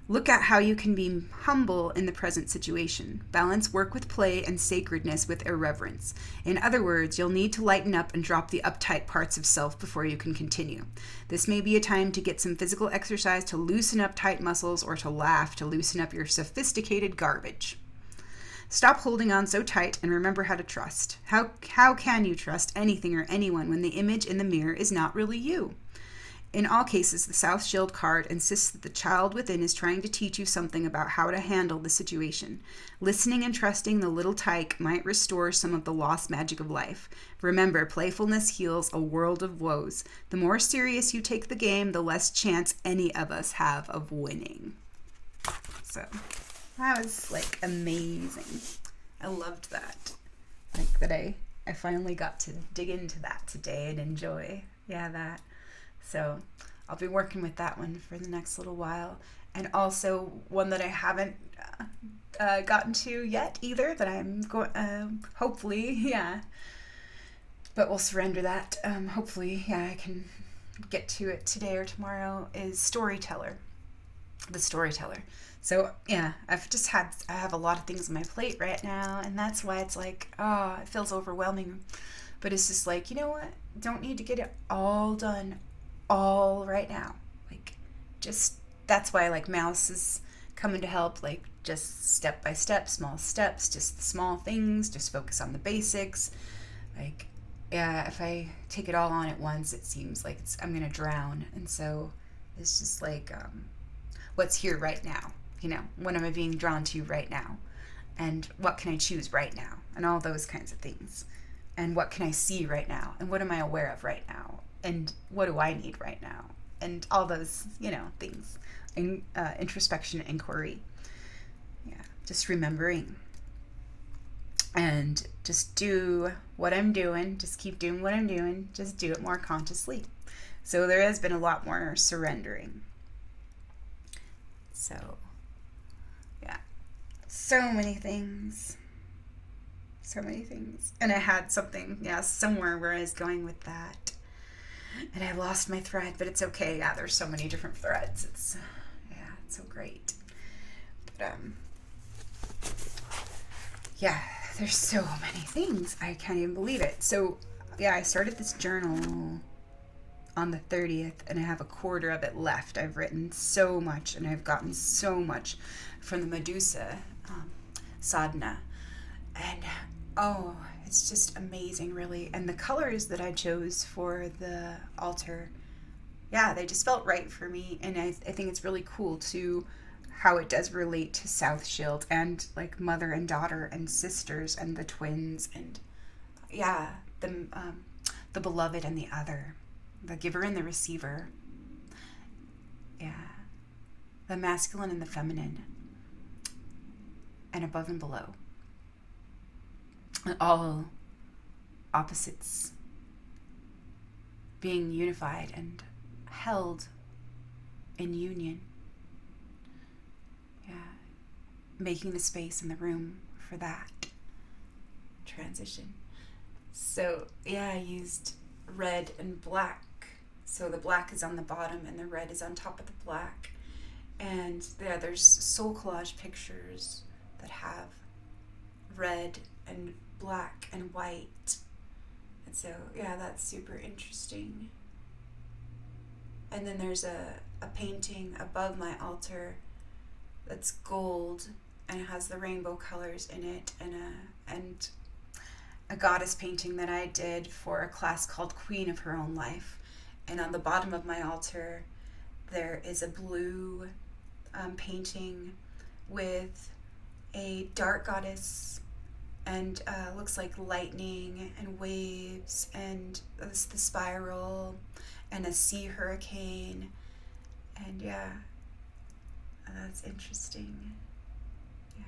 Look at how you can be humble in the present situation. Balance work with play and sacredness with irreverence. In other words, you'll need to lighten up and drop the uptight parts of self before you can continue. This may be a time to get some physical exercise to loosen up tight muscles, or to laugh to loosen up your sophisticated garbage. Stop holding on so tight and remember how to trust. How can you trust anything or anyone when the image in the mirror is not really you? In all cases, the South Shield card insists that the child within is trying to teach you something about how to handle the situation. Listening and trusting the little tyke might restore some of the lost magic of life. Remember, playfulness heals a world of woes. The more serious you take the game, the less chance any of us have of winning. So, that was amazing. I loved that. That I finally got to dig into that today and enjoy. that. So I'll be working with that one for the next little while. And also one that I haven't gotten to yet either, that I'm going, hopefully, but we'll surrender that. Hopefully, I can get to it today or tomorrow, is Storyteller. The Storyteller. So, I have a lot of things on my plate right now, and that's why it's it feels overwhelming. But it's just you know what? Don't need to get it all done all right now. That's why Mouse is coming to help, just step by step, small steps, just the small things, just focus on the basics. If I take it all on at once, it seems I'm going to drown. And so it's just what's here right now? What am I being drawn to right now? And what can I choose right now? And all those kinds of things. And what can I see right now? And what am I aware of right now? And what do I need right now? And all those, things. And introspection, inquiry. Just remembering. And just do what I'm doing. Just keep doing what I'm doing. Just do it more consciously. So there has been a lot more surrendering. So, so many things. And I had something, somewhere where I was going with that. And I lost my thread, but it's okay. There's so many different threads. It's so great. But, there's so many things. I can't even believe it. So, I started this journal on the 30th, and I have a quarter of it left. I've written so much, and I've gotten so much from the Medusa sadhana. And, it's just amazing, really. And the colors that I chose for the altar, they just felt right for me. And I think it's really cool, too, how it does relate to South Shield and, mother and daughter and sisters and the twins and, the beloved and the other, the giver and the receiver. The masculine and the feminine, and above and below. All opposites being unified and held in union. Making the space in the room for that transition. So, I used red and black. So the black is on the bottom and the red is on top of the black. And there's soul collage pictures that have red and black and white. And so, that's super interesting. And then there's a painting above my altar that's gold, and it has the rainbow colors in it, and a goddess painting that I did for a class called Queen of Her Own Life. And on the bottom of my altar, there is a blue painting with a dark goddess, and looks like lightning and waves and the spiral and a sea hurricane. And yeah, that's interesting. Yeah,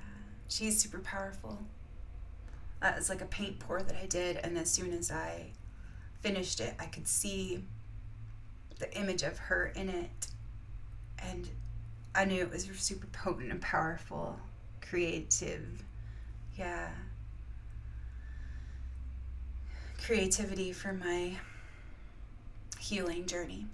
she's super powerful. That was like a paint pour that I did, and as soon as I finished it, I could see the image of her in it, and I knew it was super potent and powerful, creative. Yeah, creativity for my healing journey.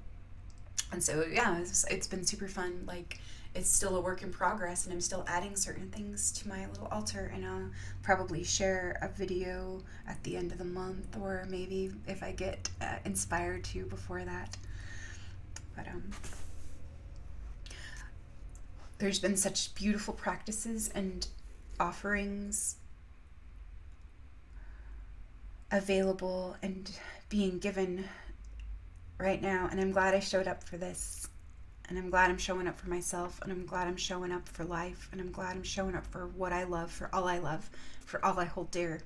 And so yeah, it's been super fun. Like, it's still a work in progress, and I'm still adding certain things to my little altar, and I'll probably share a video at the end of the month, or maybe if I get inspired to before that. But there's been such beautiful practices and offerings available and being given right now, and I'm glad I showed up for this. And I'm glad I'm showing up for myself, and I'm glad I'm showing up for life, and I'm glad I'm showing up for what I love, for all I hold dear.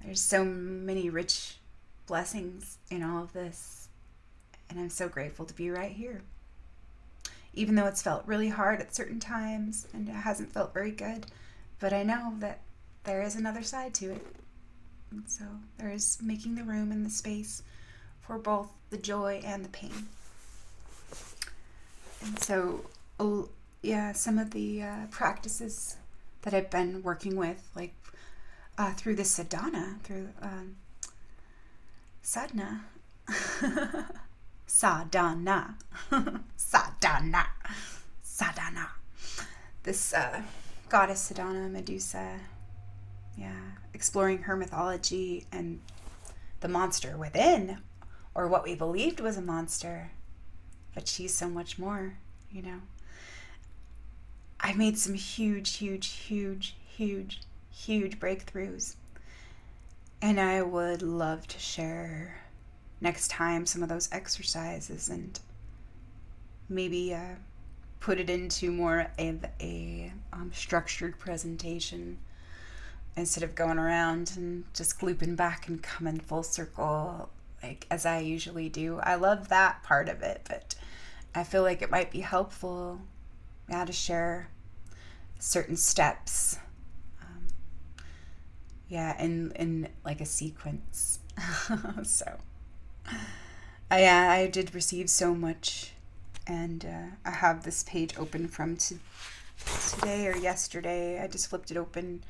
There's so many rich blessings in all of this, and I'm so grateful to be right here. Even though it's felt really hard at certain times, and it hasn't felt very good, but I know that there is another side to it. And so there is making the room and the space for both the joy and the pain. And so, some of the practices that I've been working with, like through the sadhana, sadhana, this goddess sadhana, Medusa, exploring her mythology and the monster within, or what we believed was a monster. But she's so much more, I made some huge breakthroughs. And I would love to share next time some of those exercises, and maybe put it into more of a structured presentation, instead of going around and just looping back and coming full circle like as I usually do. I love that part of it, but I feel like it might be helpful to share certain steps in like a sequence. So I did receive so much, and I have this page open from today or yesterday. I just flipped it open.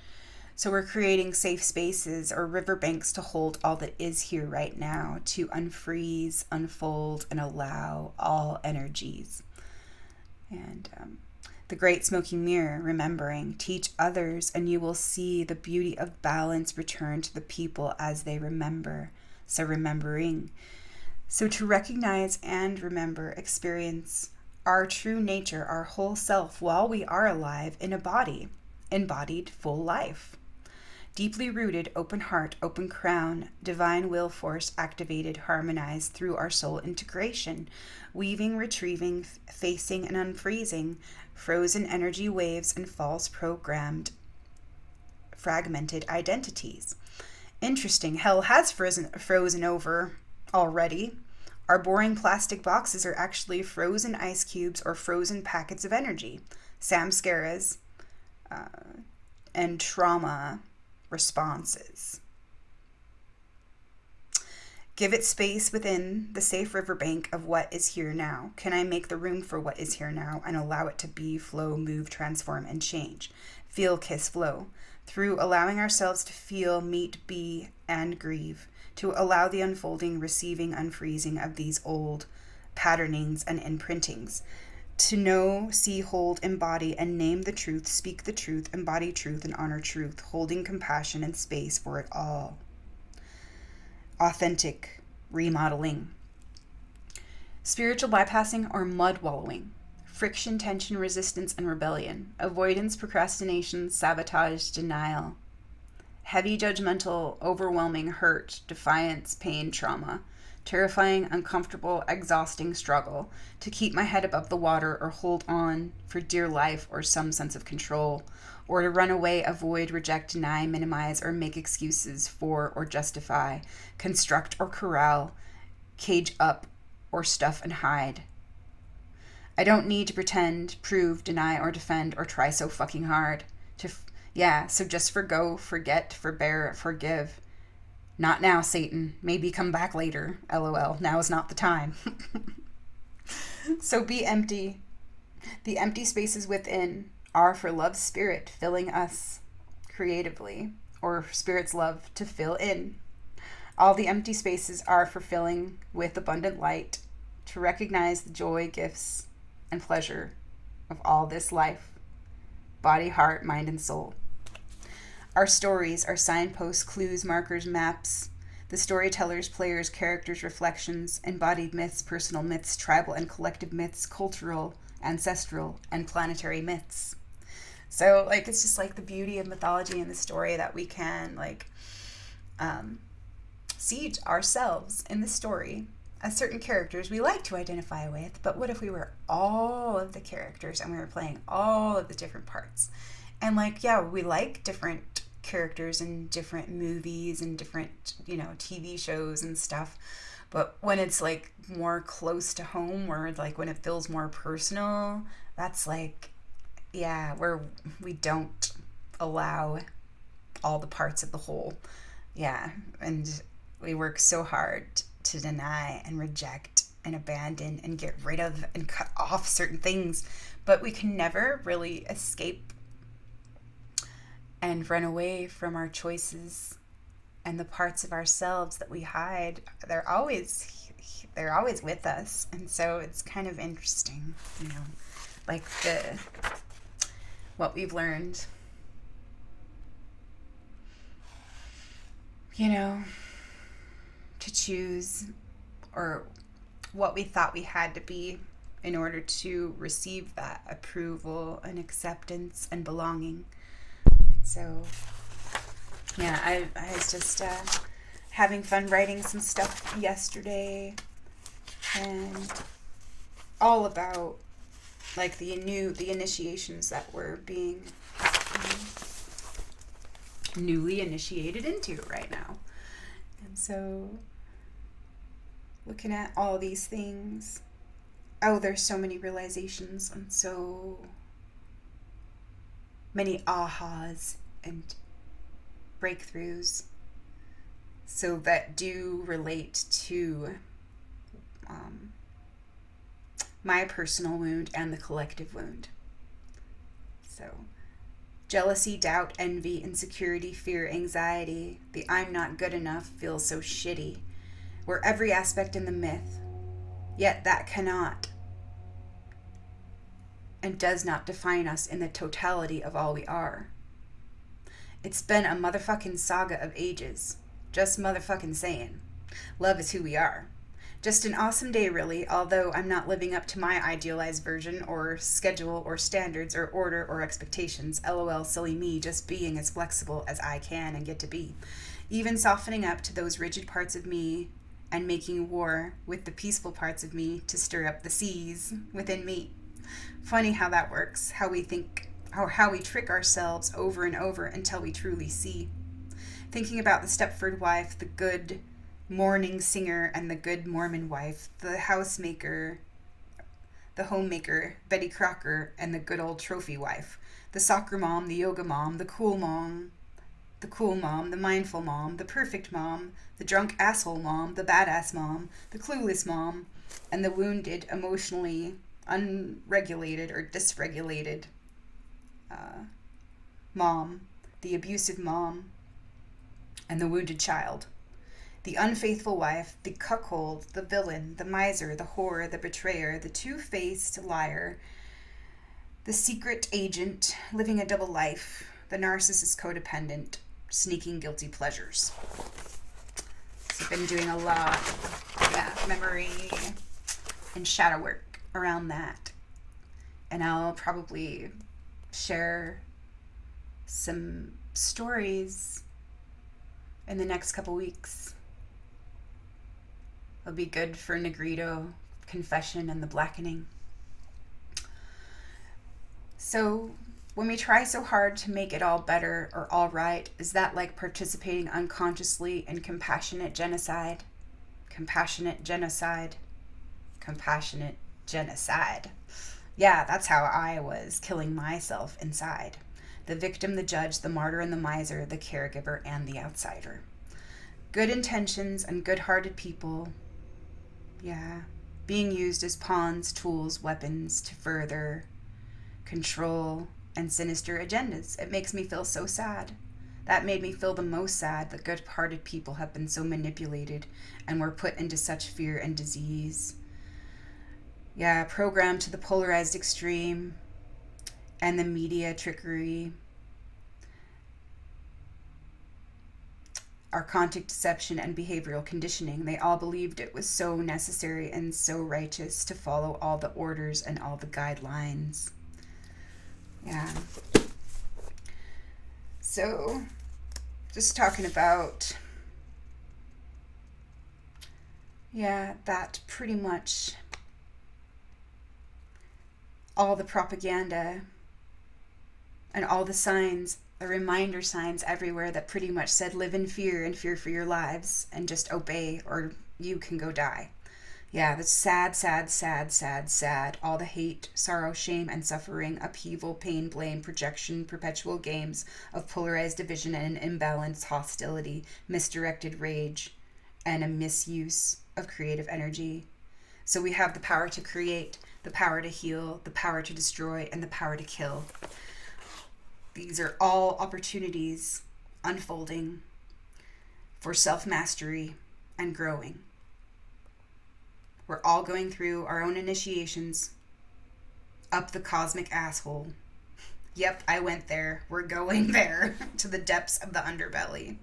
So we're creating safe spaces or riverbanks to hold all that is here right now, to unfreeze, unfold, and allow all energies. And the great smoking mirror, remembering, teach others, and you will see the beauty of balance return to the people as they remember. So remembering. So to recognize and remember, experience our true nature, our whole self, while we are alive in a body, embodied full life. Deeply rooted, open heart, open crown, divine will force activated, harmonized through our soul integration, weaving, retrieving, facing, and unfreezing, frozen energy waves and false programmed, fragmented identities. Interesting, hell has frozen over already. Our boring plastic boxes are actually frozen ice cubes or frozen packets of energy, samskaras, and trauma responses. Give it space within the safe riverbank of what is here now. Can I make the room for what is here now and allow it to be, flow, move, transform, and change? Feel, kiss, flow. Through allowing ourselves to feel, meet, be, and grieve. To allow the unfolding, receiving, unfreezing of these old patternings and imprintings. To know, see, hold, embody, and name the truth, speak the truth, embody truth, and honor truth, holding compassion and space for it all. Authentic remodeling. Spiritual bypassing or mud wallowing. Friction, tension, resistance, and rebellion. Avoidance, procrastination, sabotage, denial. Heavy, judgmental, overwhelming hurt, defiance, pain, trauma. Terrifying, uncomfortable, exhausting struggle to keep my head above the water or hold on for dear life or some sense of control, or to run away, avoid, reject, deny, minimize, or make excuses for or justify, construct or corral, cage up or stuff and hide. I don't need to pretend, prove, deny, or defend, or try so fucking hard. So just forgo, forget, forbear, forgive. Not now, Satan. Maybe come back later. LOL. Now is not the time. So be empty. The empty spaces within are for love's spirit filling us creatively, or spirit's love to fill in. All the empty spaces are for filling with abundant light to recognize the joy, gifts, and pleasure of all this life, body, heart, mind, and soul. Our stories are signposts, clues, markers, maps, the storytellers, players, characters, reflections, embodied myths, personal myths, tribal and collective myths, cultural, ancestral, and planetary myths. So, like, it's just like the beauty of mythology and the story that we can, like, see ourselves in the story as certain characters we like to identify with, but what if we were all of the characters and we were playing all of the different parts? And like, yeah, we like different characters in different movies and different, TV shows and stuff. But when it's like more close to home, or like when it feels more personal, that's like, yeah, where we don't allow all the parts of the whole. Yeah. And we work so hard to deny and reject and abandon and get rid of and cut off certain things, but we can never really escape and run away from our choices and the parts of ourselves that we hide. They're always with us. And so it's kind of interesting, like what we've learned, to choose, or what we thought we had to be in order to receive that approval and acceptance and belonging. And so, yeah, I was just having fun writing some stuff yesterday, and all about like the initiations that we're being newly initiated into right now. And so looking at all these things, there's so many realizations and so many ahas and breakthroughs, so that do relate to my personal wound and the collective wound. So jealousy, doubt, envy, insecurity, fear, anxiety, the I'm not good enough feels so shitty. We're every aspect in the myth, yet that cannot and does not define us in the totality of all we are. It's been a motherfucking saga of ages. Just motherfucking saying. Love is who we are. Just an awesome day, really, although I'm not living up to my idealized version or schedule or standards or order or expectations. LOL, silly me, just being as flexible as I can and get to be. Even softening up to those rigid parts of me and making war with the peaceful parts of me to stir up the seas within me. Funny how that works, how we trick ourselves over and over until we truly see. Thinking about the Stepford wife, the good morning singer, and the good Mormon wife, the housemaker, the homemaker, Betty Crocker, and the good old trophy wife, the soccer mom, the yoga mom, the cool mom, the mindful mom, the perfect mom, the drunk asshole mom, the badass mom, the clueless mom, and the wounded, emotionally unregulated or dysregulated mom, the abusive mom, and the wounded child. The unfaithful wife, the cuckold, the villain, the miser, the whore, the betrayer, the two-faced liar, the secret agent, living a double life, the narcissist codependent, sneaking guilty pleasures. So I've been doing a lot of memory and shadow work around that. And I'll probably share some stories in the next couple weeks. It'll be good for Negrito, Confession, and the Blackening. So, when we try so hard to make it all better or all right, is that like participating unconsciously in compassionate genocide? Compassionate genocide. Compassionate genocide. Yeah, that's how I was killing myself inside. The victim, the judge, the martyr and the miser, the caregiver and the outsider. Good intentions and good hearted people, yeah, being used as pawns, tools, weapons to further control and sinister agendas. It makes me feel so sad. That made me feel the most sad that good hearted people have been so manipulated and were put into such fear and disease. Yeah, programmed to the polarized extreme and the media trickery, archontic deception, and behavioral conditioning. They all believed it was so necessary and so righteous to follow all the orders and all the guidelines. Yeah. So, just talking about, yeah, that pretty much all the propaganda and all the signs, the reminder signs everywhere that pretty much said live in fear and fear for your lives and just obey or you can go die. Yeah, that's sad, sad, sad, sad, sad. All the hate, sorrow, shame, and suffering, upheaval, pain, blame, projection, perpetual games of polarized division and imbalance, hostility, misdirected rage, and a misuse of creative energy. So we have the power to create, the power to heal, the power to destroy, and the power to kill. These are all opportunities unfolding for self-mastery and growing. We're all going through our own initiations up the cosmic asshole. Yep, I went there. We're going there to the depths of the underbelly.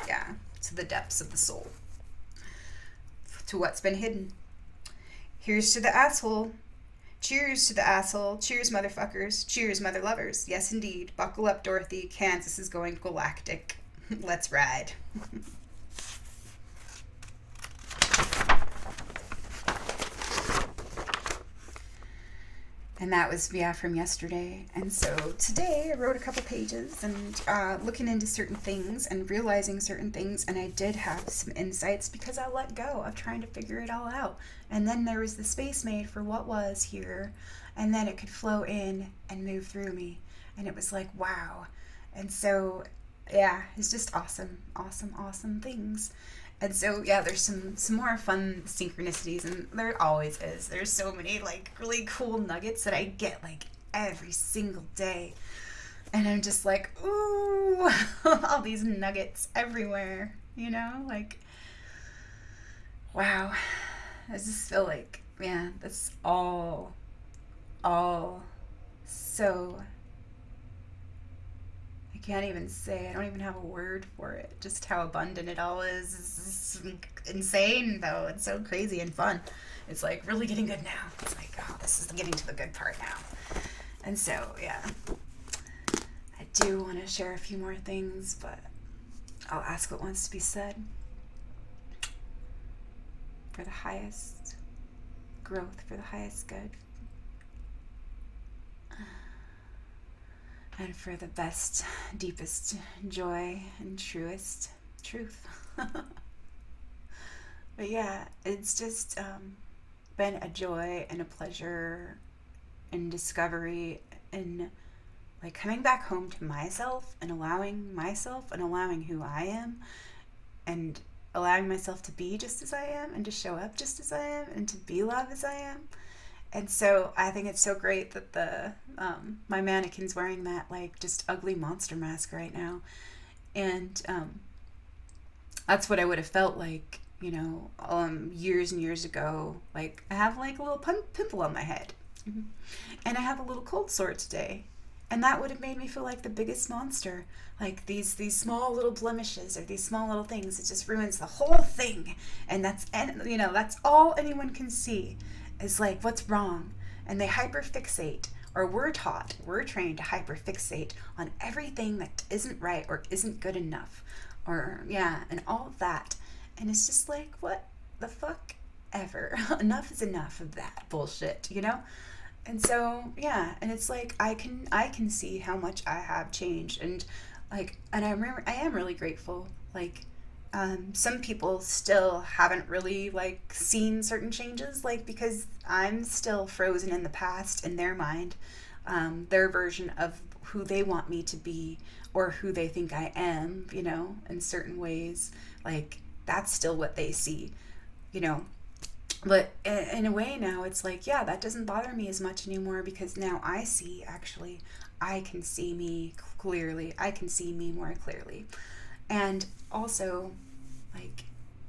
Yeah, to the depths of the soul. To what's been hidden. Here's to the asshole. Cheers to the asshole. Cheers, motherfuckers. Cheers, mother lovers. Yes, indeed. Buckle up, Dorothy. Kansas is going galactic. Let's ride. And that was, yeah, from yesterday. And so today I wrote a couple pages and looking into certain things and realizing certain things. And I did have some insights because I let go of trying to figure it all out. And then there was the space made for what was here. And then it could flow in and move through me. And it was like, wow. And so, yeah, it's just awesome, awesome, awesome things. And so, yeah, there's some more fun synchronicities, and there always is. There's so many, like, really cool nuggets that I get, like, every single day. And I'm just like, ooh, all these nuggets everywhere, you know? Like, wow. I just feel like, yeah, that's all so... can't even say. I don't even have a word for it. Just how abundant it all is. It's insane, though. It's so crazy and fun. It's like really getting good now. It's like, oh, this is getting to the good part now. And so, yeah. I do want to share a few more things, but I'll ask what wants to be said. For the highest growth, for the highest good. And for the best, deepest joy and truest truth. But yeah, it's just been a joy and a pleasure and discovery and like coming back home to myself and allowing who I am and allowing myself to be just as I am and to show up just as I am and to be love as I am. And so I think it's so great that the my mannequin's wearing that like just ugly monster mask right now. And that's what I would have felt like, you know, years and years ago. Like I have like a little pimple on my head. Mm-hmm. And I have a little cold sore today. And that would have made me feel like the biggest monster. Like these small little blemishes or these small little things. It just ruins the whole thing. And that's all anyone can see. Is like what's wrong, and they hyperfixate, or we're trained to hyperfixate on everything that isn't right or isn't good enough, or yeah, and all of that. And it's just like, what the fuck ever. Enough is enough of that bullshit, you know? And so yeah, and it's like I can see how much I have changed, and like, and I remember I am really grateful. Like, some people still haven't really like seen certain changes, like because I'm still frozen in the past in their mind, their version of who they want me to be or who they think I am, you know, in certain ways. Like that's still what they see, you know. But in a way now it's like, yeah, that doesn't bother me as much anymore because now I see, actually, I can see me clearly. I can see me more clearly. And also, like,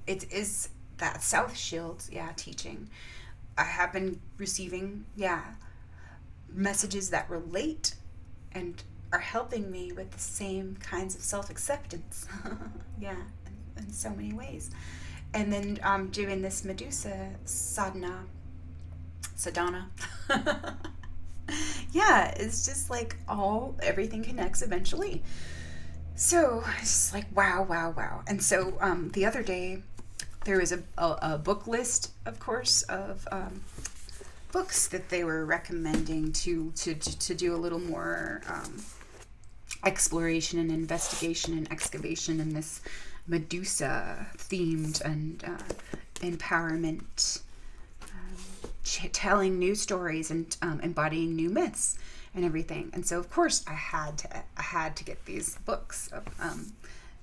it is that South Shield, yeah, teaching. I have been receiving, yeah, messages that relate and are helping me with the same kinds of self acceptance. Yeah, in so many ways. And then doing this Medusa sadhana. Yeah, it's just like everything connects eventually. So it's just like wow, wow, wow. And so the other day there was a book list, of course, of books that they were recommending to do a little more exploration and investigation and excavation in this Medusa themed and empowerment, telling new stories and embodying new myths and everything. And so of course I had to get these books.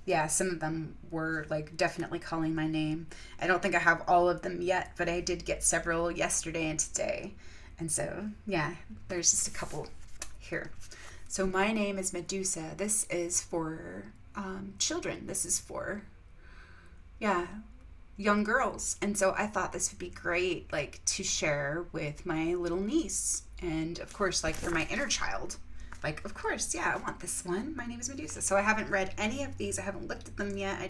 Yeah, some of them were like definitely calling my name. I don't think I have all of them yet, but I did get several yesterday and today. And so yeah, there's just a couple here. So My Name Is Medusa. This is for children. This is for, yeah, young girls. And so I thought this would be great, like, to share with my little niece. And of course, like, for my inner child, like, of course, yeah, I want this one. My Name is Medusa. So I haven't read any of these. I haven't looked at them yet. I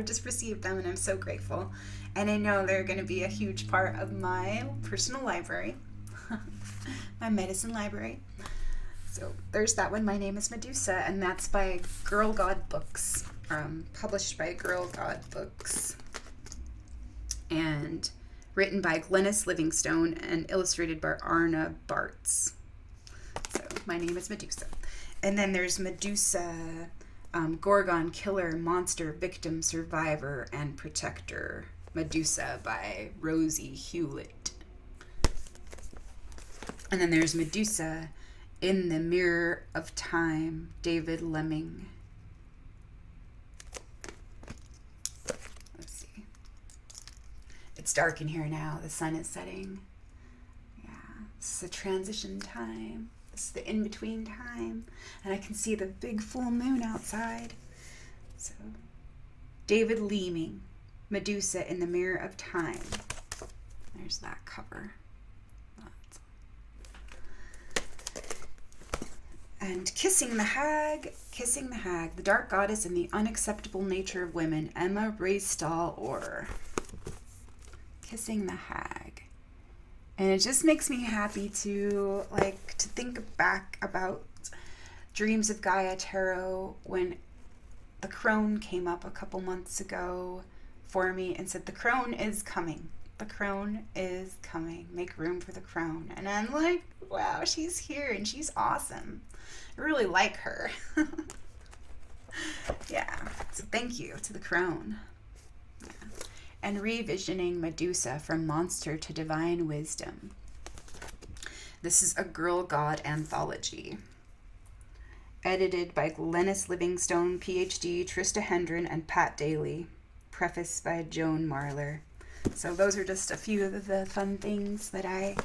just received them and I'm so grateful. And I know they're going to be a huge part of my personal library, my medicine library. So there's that one, My Name is Medusa, and that's by Girl God Books, published by Girl God Books, and written by Glennis Livingstone and illustrated by Arna Bartz. So My Name is Medusa. And then there's Medusa, Gorgon Killer, Monster, Victim, Survivor, and Protector. Medusa by Rosie Hewlett. And then there's Medusa, In the Mirror of Time, David Lemming. Let's see. It's dark in here now. The sun is setting. Yeah, this is a transition time. This is the in-between time. And I can see the big full moon outside. So, David Lemming, Medusa, In the Mirror of Time. There's that cover. And Kissing the Hag, the Dark Goddess and the Unacceptable Nature of Women, Emma Raestall Orr. Kissing the Hag. And it just makes me happy to think back about Dreams of Gaia Tarot when the crone came up a couple months ago for me and said, the crone is coming. The crone is coming. Make room for the crone. And I'm like, wow, she's here and she's awesome. I really like her. Yeah. So thank you to the crone. Yeah. And Revisioning Medusa, From Monster to Divine Wisdom. This is a Girl God anthology. Edited by Glennis Livingstone, PhD, Trista Hendren, and Pat Daly. Preface by Joan Marler. So those are just a few of the fun things that I've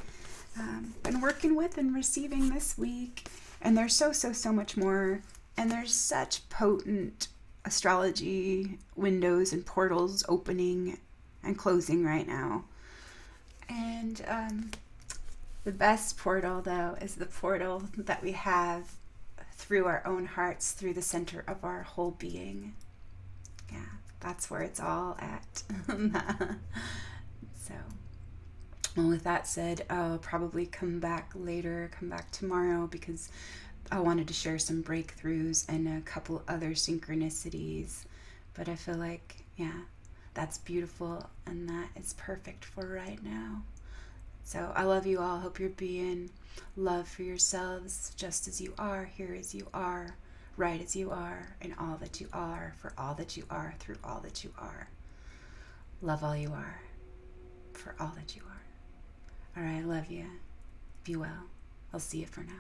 been working with and receiving this week. And there's so much more. And there's such potent astrology windows and portals opening and closing right now. And the best portal, though, is the portal that we have through our own hearts, through the center of our whole being. Yeah, that's where it's all at. So, well, with that said, I'll probably come back tomorrow because I wanted to share some breakthroughs and a couple other synchronicities, but I feel like, yeah, that's beautiful and that is perfect for right now. So I love you all. Hope you're being love for yourselves just as you are, here as you are, right as you are, and all that you are, for all that you are, through all that you are. Love all you are, for all that you are. All right, I love you. Be well. I'll see you for now.